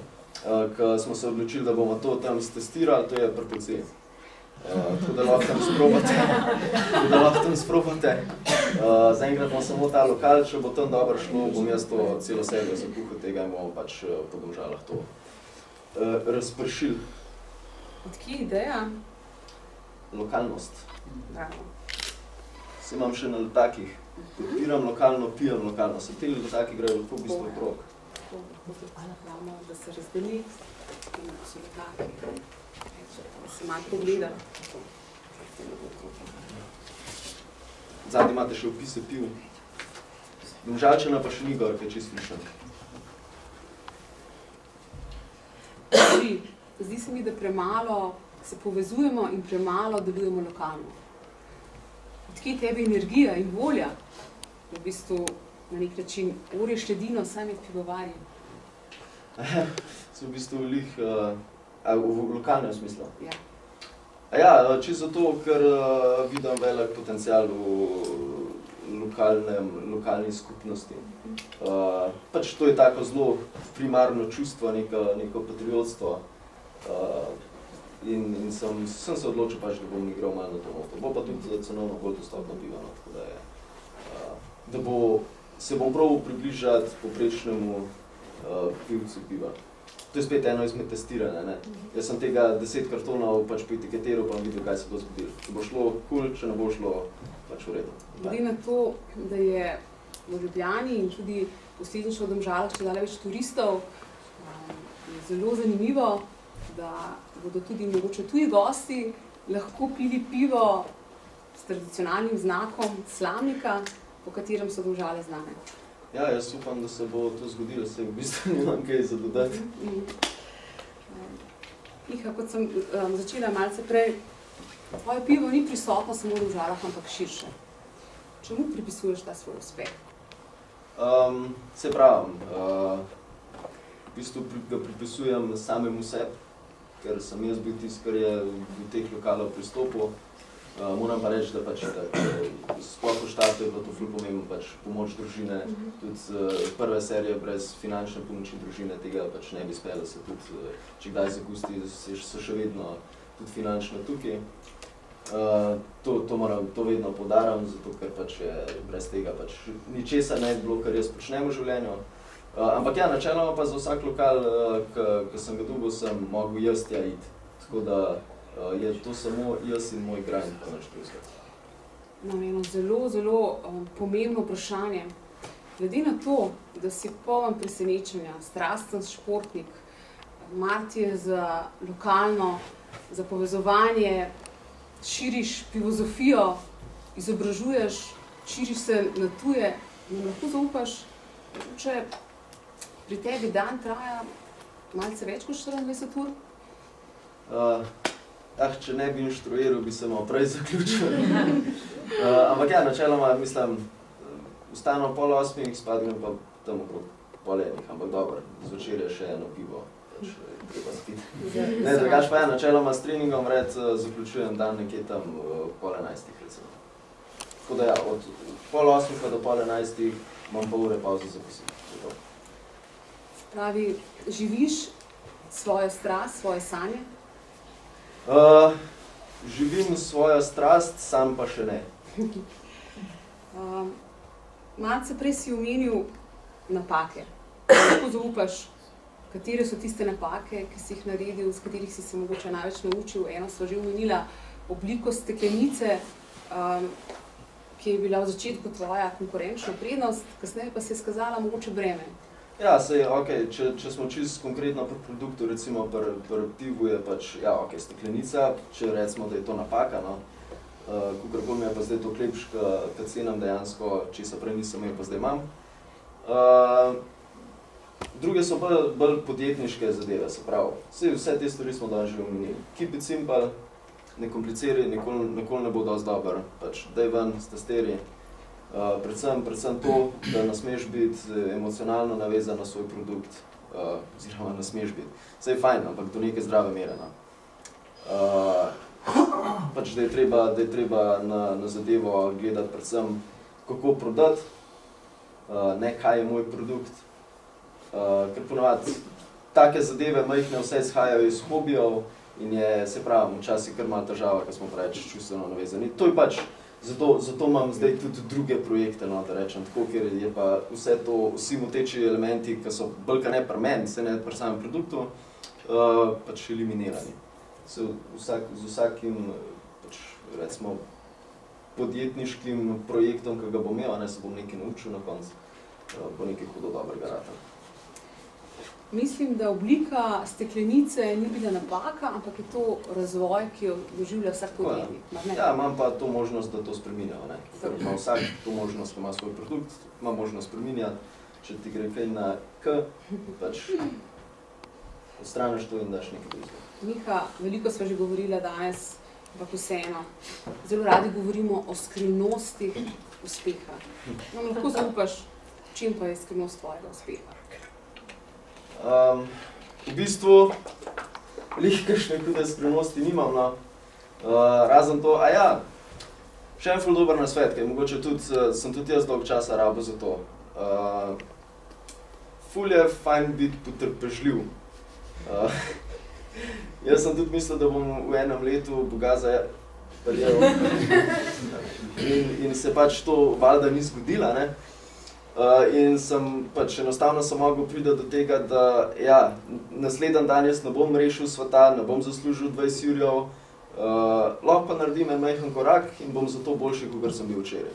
Ko smo se odločili, da bomo to tam stestirali, to je Prpocij. Tako da lahko tam sprobate. Zaenkrat imamo samo ta lokal, če bo tam dobro šlo, bom jaz to celo serijo zakuhal tega in bomo pač po Domžalah to razpršili. Odkje ideja? Lokalnost. Bravo. Se imam še na letakih. Podpiram lokalno, pijem lokalno. Se te letaki grejo lahko v bistvu okrog. Imamo, da se razdeli in da so letaki. Da se malo pogleda. Zadnji imate še opise piv. Domžalčana pa še ni gor, kaj čisto slišam. Zdi se mi, da premalo se povezujemo in premalo delujemo lokalno. Odkje tebi energija in volja, v bistvu na nek način orješ ledino sami pivovarji? So v bistvu v lokalnem smislu. Ja. Ja, čisto zato, ker vidim velik potencial v lokalni skupnosti. Pač to je tako zelo primarno čustvo, neko patriotstvo. In sem se odločil pač, da bom igral malo na to noto. Bo pa tudi cenovno bolj dostopno pivo, tako da je. Da se bom probal približati povprečnemu pivcu piva. To je spet eno izmed testiranja, ne. Jaz sem tega 10 kartonov pač po etiketiral, pa videl, kaj se bo zgodilo. Če bo šlo cool, če ne bo šlo, pač v redu. Glede na to, da je v Ljubljani in tudi posledično v Domžalah čedalje več turistov, je zelo zanimivo, da bodo tudi mogoče tuji gosti lahko pili pivo s tradicionalnim znakom slamnika, po katerem so Domžale znane. Ja, jaz upam, da se bo to zgodilo, se v bistvu nimam kaj za dodati. Iha, kot sem začela malce prej, tvoje pivo ni prisotno samo v Domžalah, ampak širše. Čemu pripisuješ ta svoj uspeh? Se pravim, v bistvu ga pripisujem samemu sebi, ker sem jaz bil tisti, kar je v teh lokalov pristopil. Moram pa reči, da pač sploh v štartu je bilo to ful pomembno, pač pomoč družine, tudi prve serije brez finančne pomoči družine, tega pač ne bi spelo se tudi, če kdaj zagusti, so še vedno tudi finančno tukaj. To vedno poudaram, zato ker pač je brez tega pač ničesar ne bi bilo, kar jaz počnem v življenju. Ampak ja, načeloma pa za vsak lokal, ki sem ga dobil, sem mogel jaz tja iti. Tako da je to samo jaz in moj grind, pa nič drugega. Imam eno zelo pomembno vprašanje. Glede na to, da si poln presenečenja, strasten športnik, mar ti je za lokalno, za povezovanje, širiš filozofijo, izobražuješ, širiš se na tuje, nam lahko zaupaš, če pri tebi dan traja malce več kot 24 ur? Če ne bi inštruiral, bi se malo prej zaključil. Ampak ja, načeloma, mislim, vstanem ob 7:30, spadnem pa tam okrog 9:30, ampak dobro, zvečer je še eno pivo, pač treba spiti. Ne, drugače pa ja, načeloma s treningom zaključujem dan nekje tam 10:30, recimo. Tako da ja, od 7:30 do 11:30 imam pol ure pauze za kosilo. Pravi, živiš svojo strast, svoje sanje? Živim svojo strast, sam pa še ne. Malce prej si omenil napake. Lahko zaupaš, katere so tiste napake, ki si jih naredil, z katerih si se mogoče največ naučil. Eno sva že omenila, obliko steklenice, ki je bila v začetku tvoja konkurenčna prednost, kasneje pa se je skazala mogoče breme. Ja, sej, okay, če smo čisto konkretno pri produktu, recimo pri pivu je pač, ja, okay, steklenica, če recimo, da je to napaka, no. Kakorkoli mi je pa zdaj to klepš, ka cenam dejansko, česa prej nisem imel, pa zdaj imam. Druge so bolj podjetniške zadeve, se pravi. Vse te stvari smo danes že omenili. Keep it simple, ne kompliciraj, nikoli ne bo dosti dober. Pač, daj ven, stesteri. Predvsem to, da ne smeš biti emocionalno navezan na svoj produkt, oziroma ne smeš biti. Saj je fajn, ampak do neke zdrave mere. No. Pač, da je treba na zadevo gledati predvsem, kako prodati, ne kaj je moj produkt. Ker ponavadi take zadeve majhne vse izhajajo iz hobijev in je, se pravi, včasih kar malo težava, ko smo preveč čustveno navezani. To je pač, zato imam zdaj tudi druge projekte, no, da rečem tako, ker je pa vse to, vsi moteči elementi, ki so bolj ne pri meni, se ne pri samem produktu, pač eliminirani. Z vsakim, pač, recimo, podjetniškim projektom, ki ga bom imel, ne, se bom nekaj naučil na koncu, bo nekaj hudo dobrega rata. Mislim, da oblika steklenice ni bila napaka, ampak je to razvoj, ki jo doživlja vsak podjetnik. Ja, imam pa to možnost, da to spreminjam. Ker ima vsak to možnost, ko ima svoj produkt, ima možnost spreminjati. Če ti gre kaj na K, pač odstraniš to in daš nekaj drugega. Miha, veliko sva že govorila danes, ampak vseeno. Zelo radi govorimo o skrivnostih uspeha. Nam lahko zaupaš, čim pa je skrivnost tvojega uspeha? V bistvu, kakšne hude skrivnosti nimam, no. Razen to, še en ful dober nasvet, ker mogoče sem tudi jaz dolgo časa rabil za to. Ful je fajn biti potrpežljiv. Jaz sem tudi mislil, da bom v enem letu bogaza verjel. In se pač to valjda ni zgodila, ne. In sem pač enostavno sem mogel priti do tega, da ja, naslednji dan jaz ne bom rešil sveta, ne bom zaslužil 20 jurjev, lahko pa naredim en majhen korak in bom zato boljši, kot sem bil včeraj.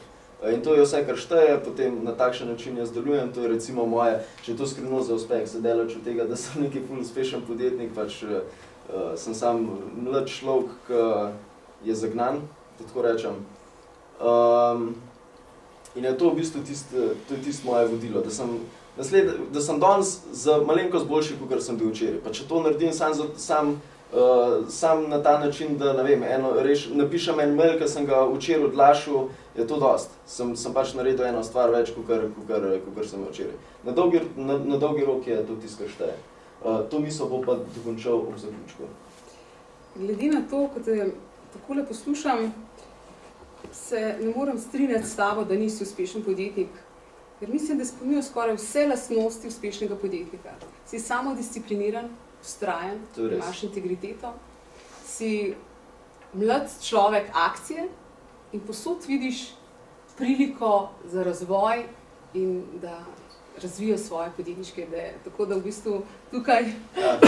In to je vse, kar šteje, potem na takšen način jaz delujem, to je recimo moje, če je to skrivnost za uspeh, se delač od tega, da sem neki ful uspešen podjetnik, pač sem sam mlad človek, ki je zagnan, tako rečem. In je to v bistvu tisto moje vodilo, da sem danes za malenkost boljši, kot sem bil včeraj. Pa če to naredim sam na ta način, da ne vem, napišem en mail, ki sem ga včeraj odlašil, je to dost. Sem pač naredil eno stvar več, kot sem včeraj. Na dolgi rok je to tisto, kar šteje. To misel bo pa dokončal ob zaključku. Glede na to, ko te takole poslušam, se ne morem strinjati s tabo, da nisi uspešen podjetnik, ker mislim, da izpolnjuje skoraj vse lastnosti uspešnega podjetnika. Si samodiscipliniran, vztrajen, imaš integriteto, si mlad človek akcije in povsod vidiš priliko za razvoj in da razvijajo svoje podjetniške ideje. Tako da v bistvu tukaj... Ja,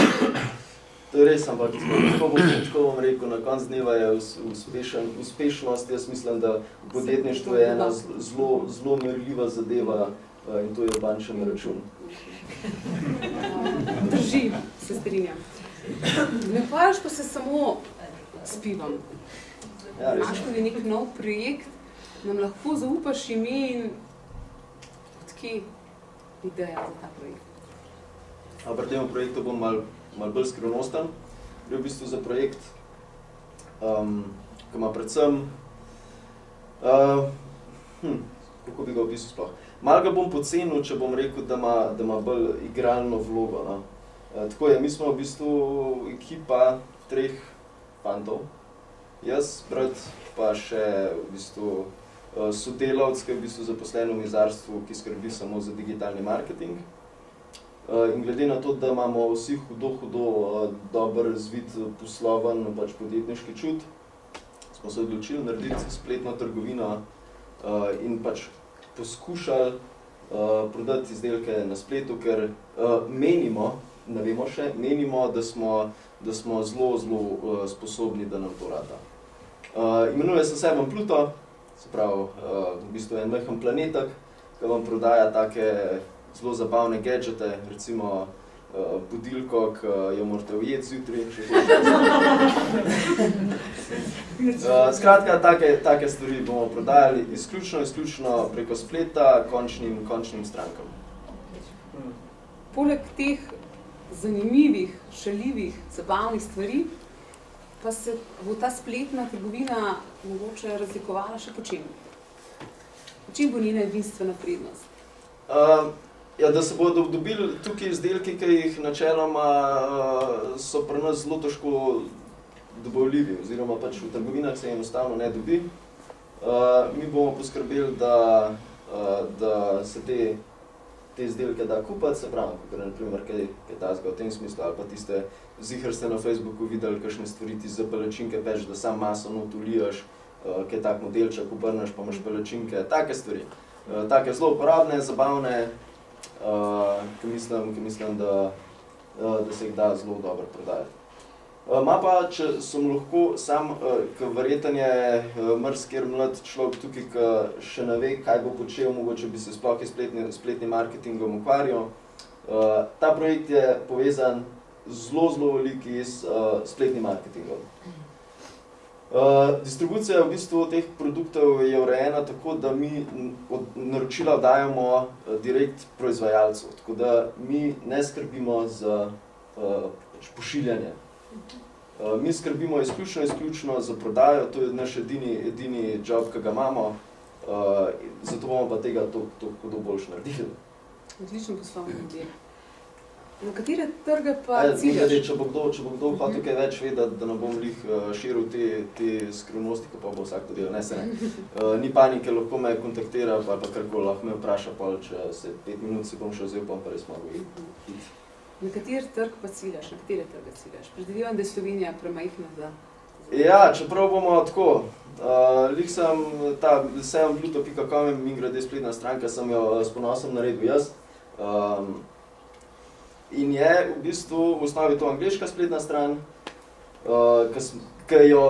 to je res, ampak tako bom rekel, na konc dneva je uspešnost, jaz mislim, da podjetništvo je ena zelo merljiva zadeva in to je bančni račun. Drži, se strinjam. Ne ukvarjaš pa se samo s pivom. Imaš tudi nek nov projekt, nam lahko zaupaš ime in odkje ideja za ta projekt? Pri tem projektu bom malo bolj skrivnosten. Gre v bistvu za projekt, ki ima predvsem, kako bi ga opisal sploh. Malo ga bom pocenil, če bom rekel, da ima bolj igralno vlogo. No. Tako je, mi smo v bistvu ekipa 3 fantov. Jaz, brat, pa še v bistvu sodelavc, ki je v bistvu zaposlen v mizarstvu, ki skrbi samo za digitalni marketing. In glede na to, da imamo vsi hudo dober razvit posloven pač podjetniški čut, smo se odločili narediti spletno trgovino in pač poskušali prodati izdelke na spletu, ker menimo, ne vemo še, menimo, da smo zelo sposobni, da nam to rata. Imenuje se sebe Pluto, se pravi, v bistvu en majhen planetek, ki vam prodaja take zelo zabavne gadžete, recimo budilko, ki jo morate ujeti zjutraj, če hočete. Skratka, take stvari bomo prodajali izključno preko spleta končnim strankam. Poleg teh zanimivih, šaljivih, zabavnih stvari, pa se bo ta spletna trgovina mogoče razlikovala še po čem? Po čem bo njena edinstvena prednost? Da se bodo dobili tukaj izdelki, ki jih načeloma so pri nas zelo težko dobavljivi, oziroma pač v trgovinah se enostavno ne dobi. Mi bomo poskrbeli, da se te izdelke da kupiti, se pravi, kot na primer kaj tazga v tem smislu, ali pa tiste, ziher ste na Facebooku videli kakšne stvari, ti za palačinke peč, da sam maso not ulijaš, kaj tak modelček obrneš, pa imaš palačinke, take stvari. Take zelo uporabne, zabavne, ki mislim, da se jih da zelo dobro prodajati. Ma pa, če sem lahko sam, ki verjetno je marsikjer mlad človek tukaj, ki še ne ve, kaj bo počel, mogoče bi se sploh spletnim marketingom ukvarjal. Ta projekt je povezan zelo veliki s spletnim marketingom. Distribucija v bistvu teh produktov je urejena tako, da mi naročila dajemo direkt proizvajalcev, tako da mi ne skrbimo za pošiljanje. Mi skrbimo izključno za prodajo, to je naš edini job, ki ga imamo, zato bomo pa tega toliko boljše naredili. Odlično poslovno model. Na katere trge pa ciljaš? Če bo kdo hotel kaj več vedeti, da ne bom širil te skrivnosti, ko pa bo vsak to delal. Ne, se ne. Ni panike, lahko me kontaktira, pa karkoli, lahko me vpraša, če se 5 minut si bom še vzel, pa res mogo iti. Na kateri trg pa ciljaš? Na katere trge ciljaš? Predvidevam, da je Slovenija premajhna za... Ja, čeprav bomo tako. Lih sem ta sebempluto.com, mimogrede spletna stranka, sem jo s ponosom naredil jaz. In je v bistvu v osnovi to angleška spletna stran, ki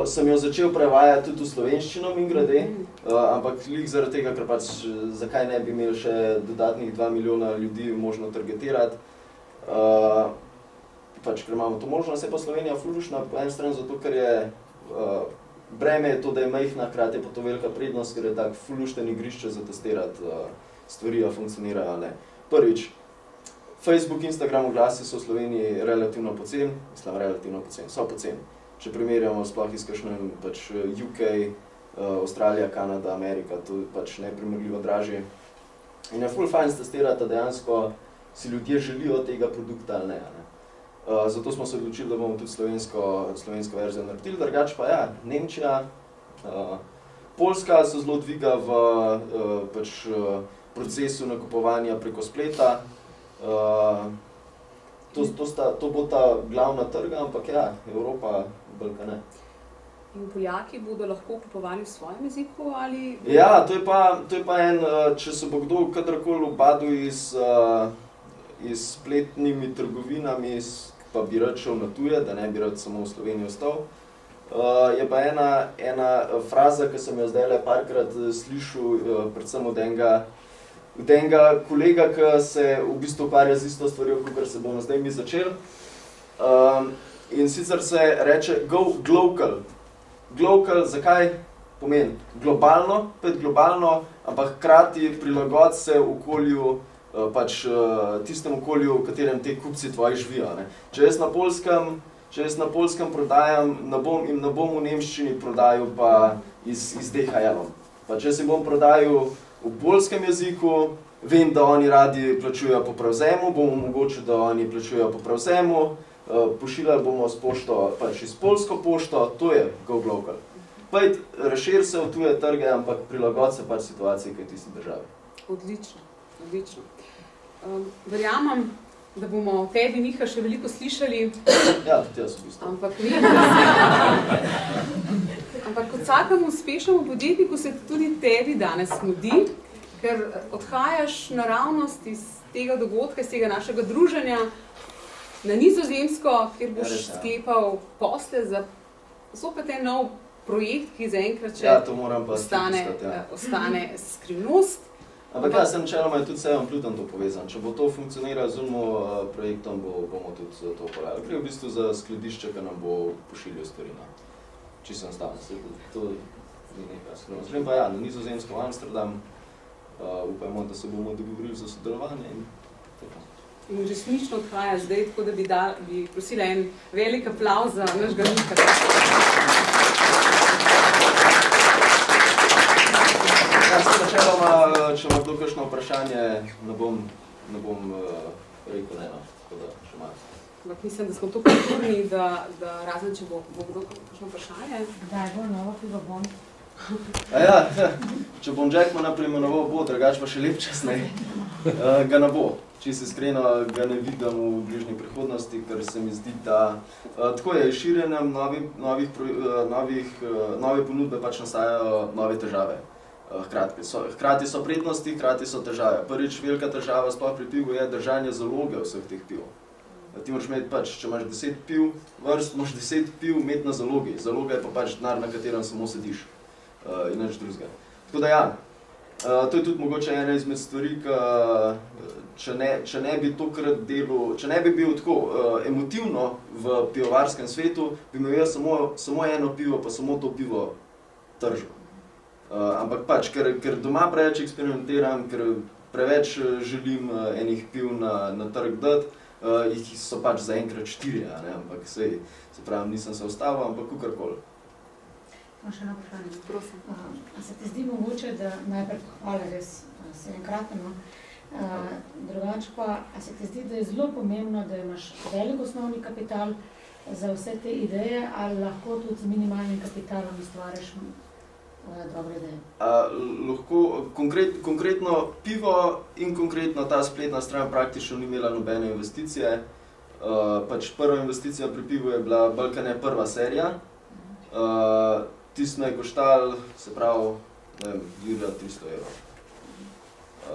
sem jo začel prevajati tudi v slovenščino, mimogrede, ampak lih zaradi tega, ker pač zakaj ne bi imeli še dodatnih 2 milijona ljudi možno targetirati. Pač, ker imamo to možnost, je pa Slovenija fulušna po eni strani zato, ker je breme je to, da je majhna, hkrati je pa to velika prednost, ker je tak fulušten igrišče za testirati stvari, a funkcionirajo, ne. Prvič, Facebook, Instagram oglasi so v Sloveniji relativno poceni, so poceni. Če primerjamo sploh iz kakšnem pač UK, Avstralija, Kanada, Amerika, to je pač neprimerljivo dražje. In je ful fajn testirati, da dejansko si ljudje želijo tega produkta ali ne. Zato smo se odločili, da bomo tudi slovensko verzijo naredili, drugače pa ja, Nemčija, Poljska se zelo dviga v procesu nakupovanja preko spleta. To bo ta glavna trga, ampak ja, Evropa bolj ne. In Poljaki bodo lahko kupovali v svojem jeziku ali... Ja, to je pa en, če se bo kdo kadarkoli ubadil s spletnimi trgovinami, pa bi rad šel na tuje, da ne bi rad samo v Sloveniji ostal. Je pa ena fraza, ki sem jo zdajle parkrat slišal, predvsem od enega kolega, ki se v bistvu ukvarja z isto stvarjo, kakor se bomo zdaj mi začeli. In sicer se reče go global. Global, zakaj pomeni? Globalno, ampak hkrati prilagodi se okolju, pač tistemu okolju, v katerem te kupci tvoji živijo. Če jaz na Poljskem prodajam, ne bom v nemščini prodajal pa iz DHL-om. Pa če si bom prodajal v poljskem jeziku, vem, da oni radi plačujejo po prevzemu, bom omogočil, da oni plačujejo po prevzemu, pošiljali bomo s pošto, pač iz poljsko pošto, to je go global. pojdi, razširi se v tuje trge, ampak prilagodi se pač situaciji, ki je v tisti državi. Odlično, odlično. Verjamem, da bomo o tebi, Miha, še veliko slišali. Ja, tudi jaz v bistvu. Ampak kot vsakemu uspešnemu podjetniku se tudi tebi danes mudi, ker odhajaš naravnost iz tega dogodka, iz tega našega druženja na Nizozemsko, kjer boš sklepal posle za zopet en nov projekt, ki zaenkrat ostane skrivnost. Ampak ja, sem načeloma je tudi Seven Pluton to povezan. Če bo to funkcioniralo z projektom, bomo tudi to uporabljali. Gre v bistvu za skladišče, ki nam bo pošiljal stvari. Čisto enostavno. To ni nekaj skrivnost. Vem pa ja, na Nizozemsko v Amsterdam, upajmo, da se bomo dogovorili za sodelovanje in tako. In resnično odhaja zdaj, tako da bi prosila en velik aplavz za našega Miha. Ja, načeloma, če ima kdo kakšno vprašanje, ne bom rekel ne, tako da še malo. Ampak mislim, da smo to kulturni, da razen, če bo kdo kakšno vprašanje. Kdaj bo novo pivo Bond? Ja, če bom Jackmana preimenoval, bo, drugače pa še lep čas ne. Ga ne bo. Čisto iskreno ga ne vidim v bližnji prihodnosti, ker se mi zdi, da tako je širjenjem nove ponudbe pač nastajajo nove težave. Hkrati so prednosti, hkrati so težave. Prvič, velika težava sploh pri pivu je držanje zaloge vseh teh piv. Ti moraš imeti pač, če imaš 10 piv vrst, moraš 10 piv imeti na zalogi. Zaloga je pa pač denar, na katerem samo sediš in nič drugega. Tako da ja, to je tudi mogoče ena izmed stvari, če ne bi tokrat delu, če ne bi bil tako emotivno v pivovarskem svetu, bi imel jaz samo eno pivo, pa samo to pivo tržil. Ampak pač, ker doma preveč eksperimentiram, ker preveč želim enih piv na trg dati, jih so pač zaenkrat 4, ampak se pravim, nisem se ustavil, ampak kakorkoli. Imam še eno vprašanje. Prosim. A se ti zdi mogoče, da najprej pohvale res se enkratno, drugače pa, a se ti zdi, da je zelo pomembno, da imaš velik osnovni kapital za vse te ideje, ali lahko tudi z minimalnim kapitalom ustvariš dobre ideje? Lahko, konkretno pivo in konkretno ta spletna stran praktično ni imela nobene investicije. Pač prva investicija pri pivu je bila Balkane prva serija. Tisto je koštal, se pravi, ne vem, Jurija 300 €.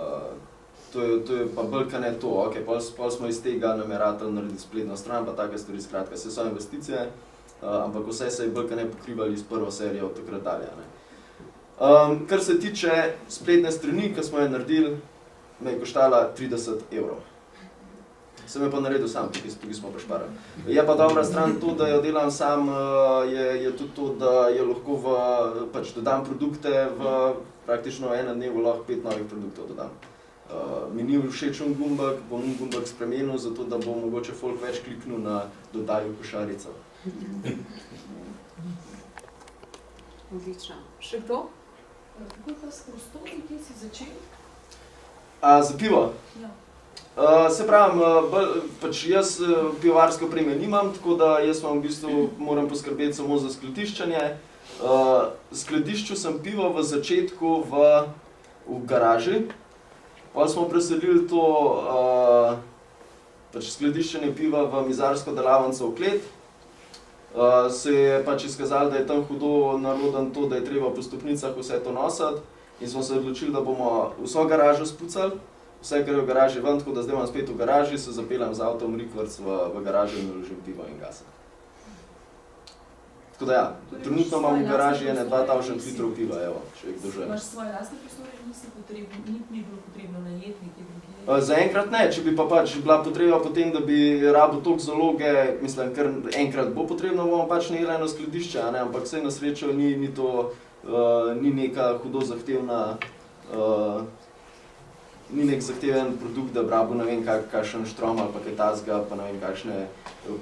To je pa Balkane to, ok, pol smo iz tega nameratali narediti spletno stran, pa take stvari, skratka, se so investicije, ampak vse se je Balkane pokrivali s prvo serijo od takrat dalje. Kar se tiče spletne strani, ki smo jo naredili, me je koštala 30 €. Sem jo pa naredil sam, tukaj smo pa šparali. Je pa dobra stran to, da jo delam sam, je tudi to, da jo lahko pač dodam produkte v praktično enem dnevu lahko 5 novih produktov dodam. Mi ni všeč gumbek, bom gumbek spremenil, zato da bo mogoče folk več kliknil na dodaj v košarico. Odlično. Še kdo? Kako pa s prostori, kje si začel? Za pivo? Ja. Se pravim, pač jaz pivovarske opreme nimam, tako da jaz v bistvu moram poskrbeti samo za skladiščenje. Skladiščil sem pivo v začetku v garaži. Potem smo preselili to pač skladiščenje piva v mizarsko delavnico v klet. Se je pač izkazalo, da je tam hudo naroden to, da je treba po stopnicah vse to nositi. In smo se odločili, da bomo vso garažo spucali. Vse, kar je v garaži ven, tako da zdaj imam spet v garaži, se zapeljem z avtom Rikvrc v garaži in naložim pivo in gasim. Tako da ja, trenutno imam v garaži 2000 litrov piva, evo, če je kdo želi. Imaš svoje lastne prostore, ni bilo potrebno najeti nekje drugje? Zaenkrat ne, če bi pa pač bila potreba potem, da bi rabil toliko zaloge, mislim, ker enkrat bo potrebno, bomo pač najeli eno skladišče, ampak vse na srečo ni neka hudo zahtevna, ni nek zahteven produkt, da bi rabil ne vem kakšen štrom ali pa kaj tazga, pa ne vem kakšne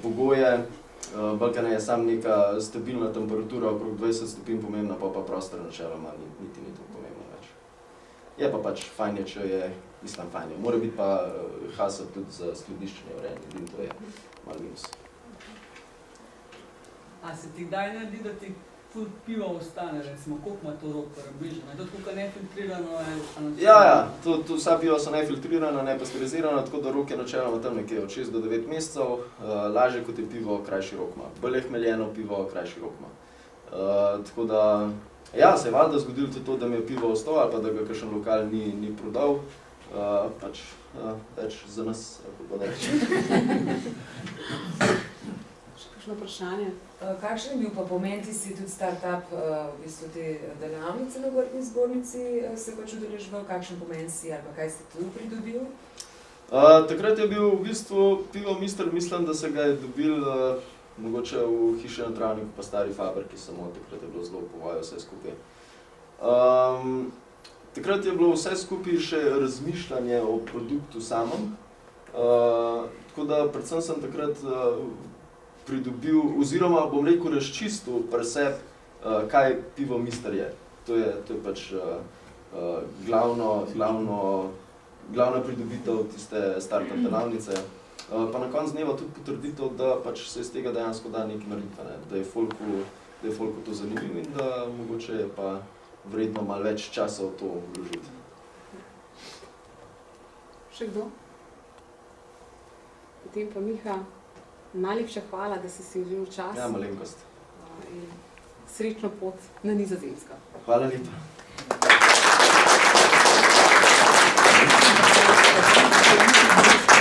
pogoje. Balkane je sam neka stabilna temperatura, okrog 20 stopinj pomembna, pa prostor načeloma niti ni tako pomembno več. Je pa pač fajn je, če je, mislim fajn je. Mora biti pa hasel tudi za skladiščenje urejen, in to je malo minus. A se ti kdaj naredi, da ti ful piva ostane, recimo, koliko ima to rok približno? Je to tako nefiltrirano? Ja, tu vsa piva so nefiltrirana, nepasterizirana, tako da rok je načeloma tam nekje od 6 do 9 mesecev, lažje kot je pivo, krajši rok ima. Bolj je hmeljeno pivo, krajši rok ima. Tako da, ja, se je valjda zgodilo tudi to, da mi je pivo ostalo ali pa da ga kakšen lokal ni prodal, pač več za nas, kako pa reči. Kakšno vprašanje? Kakšen je bil pa pomen, ti si tudi startup, v bistvu te delavnice na Obrtni zbornici se pač udeleževal, kakšen pomen si ali pa kaj si tu pridobil? Takrat je bil v bistvu pivo Mister, mislim, da se ga je dobil mogoče v hiši na Travniku pa stari fabriki, samo takrat je bilo zelo povajo vse skupaj. Takrat je bilo vse skupaj še razmišljanje o produktu samem, tako da predvsem sem takrat pridobil, oziroma bom rekel razčistil pri sebi, kaj pivo Mister je. To je pač glavna pridobitev tiste startup delavnice. Pa na koncu dneva tudi potrditev, da pač se iz tega dejansko da nekaj narediti, da je folku to zanimivo in da mogoče je pa vredno malo več časa v to vložiti. Še kdo? Potem pa Miha, najlepša hvala, da si vzel čas. Ja, malenkost. In srečno pot na Nizozemsko. Hvala lepa. Thank you.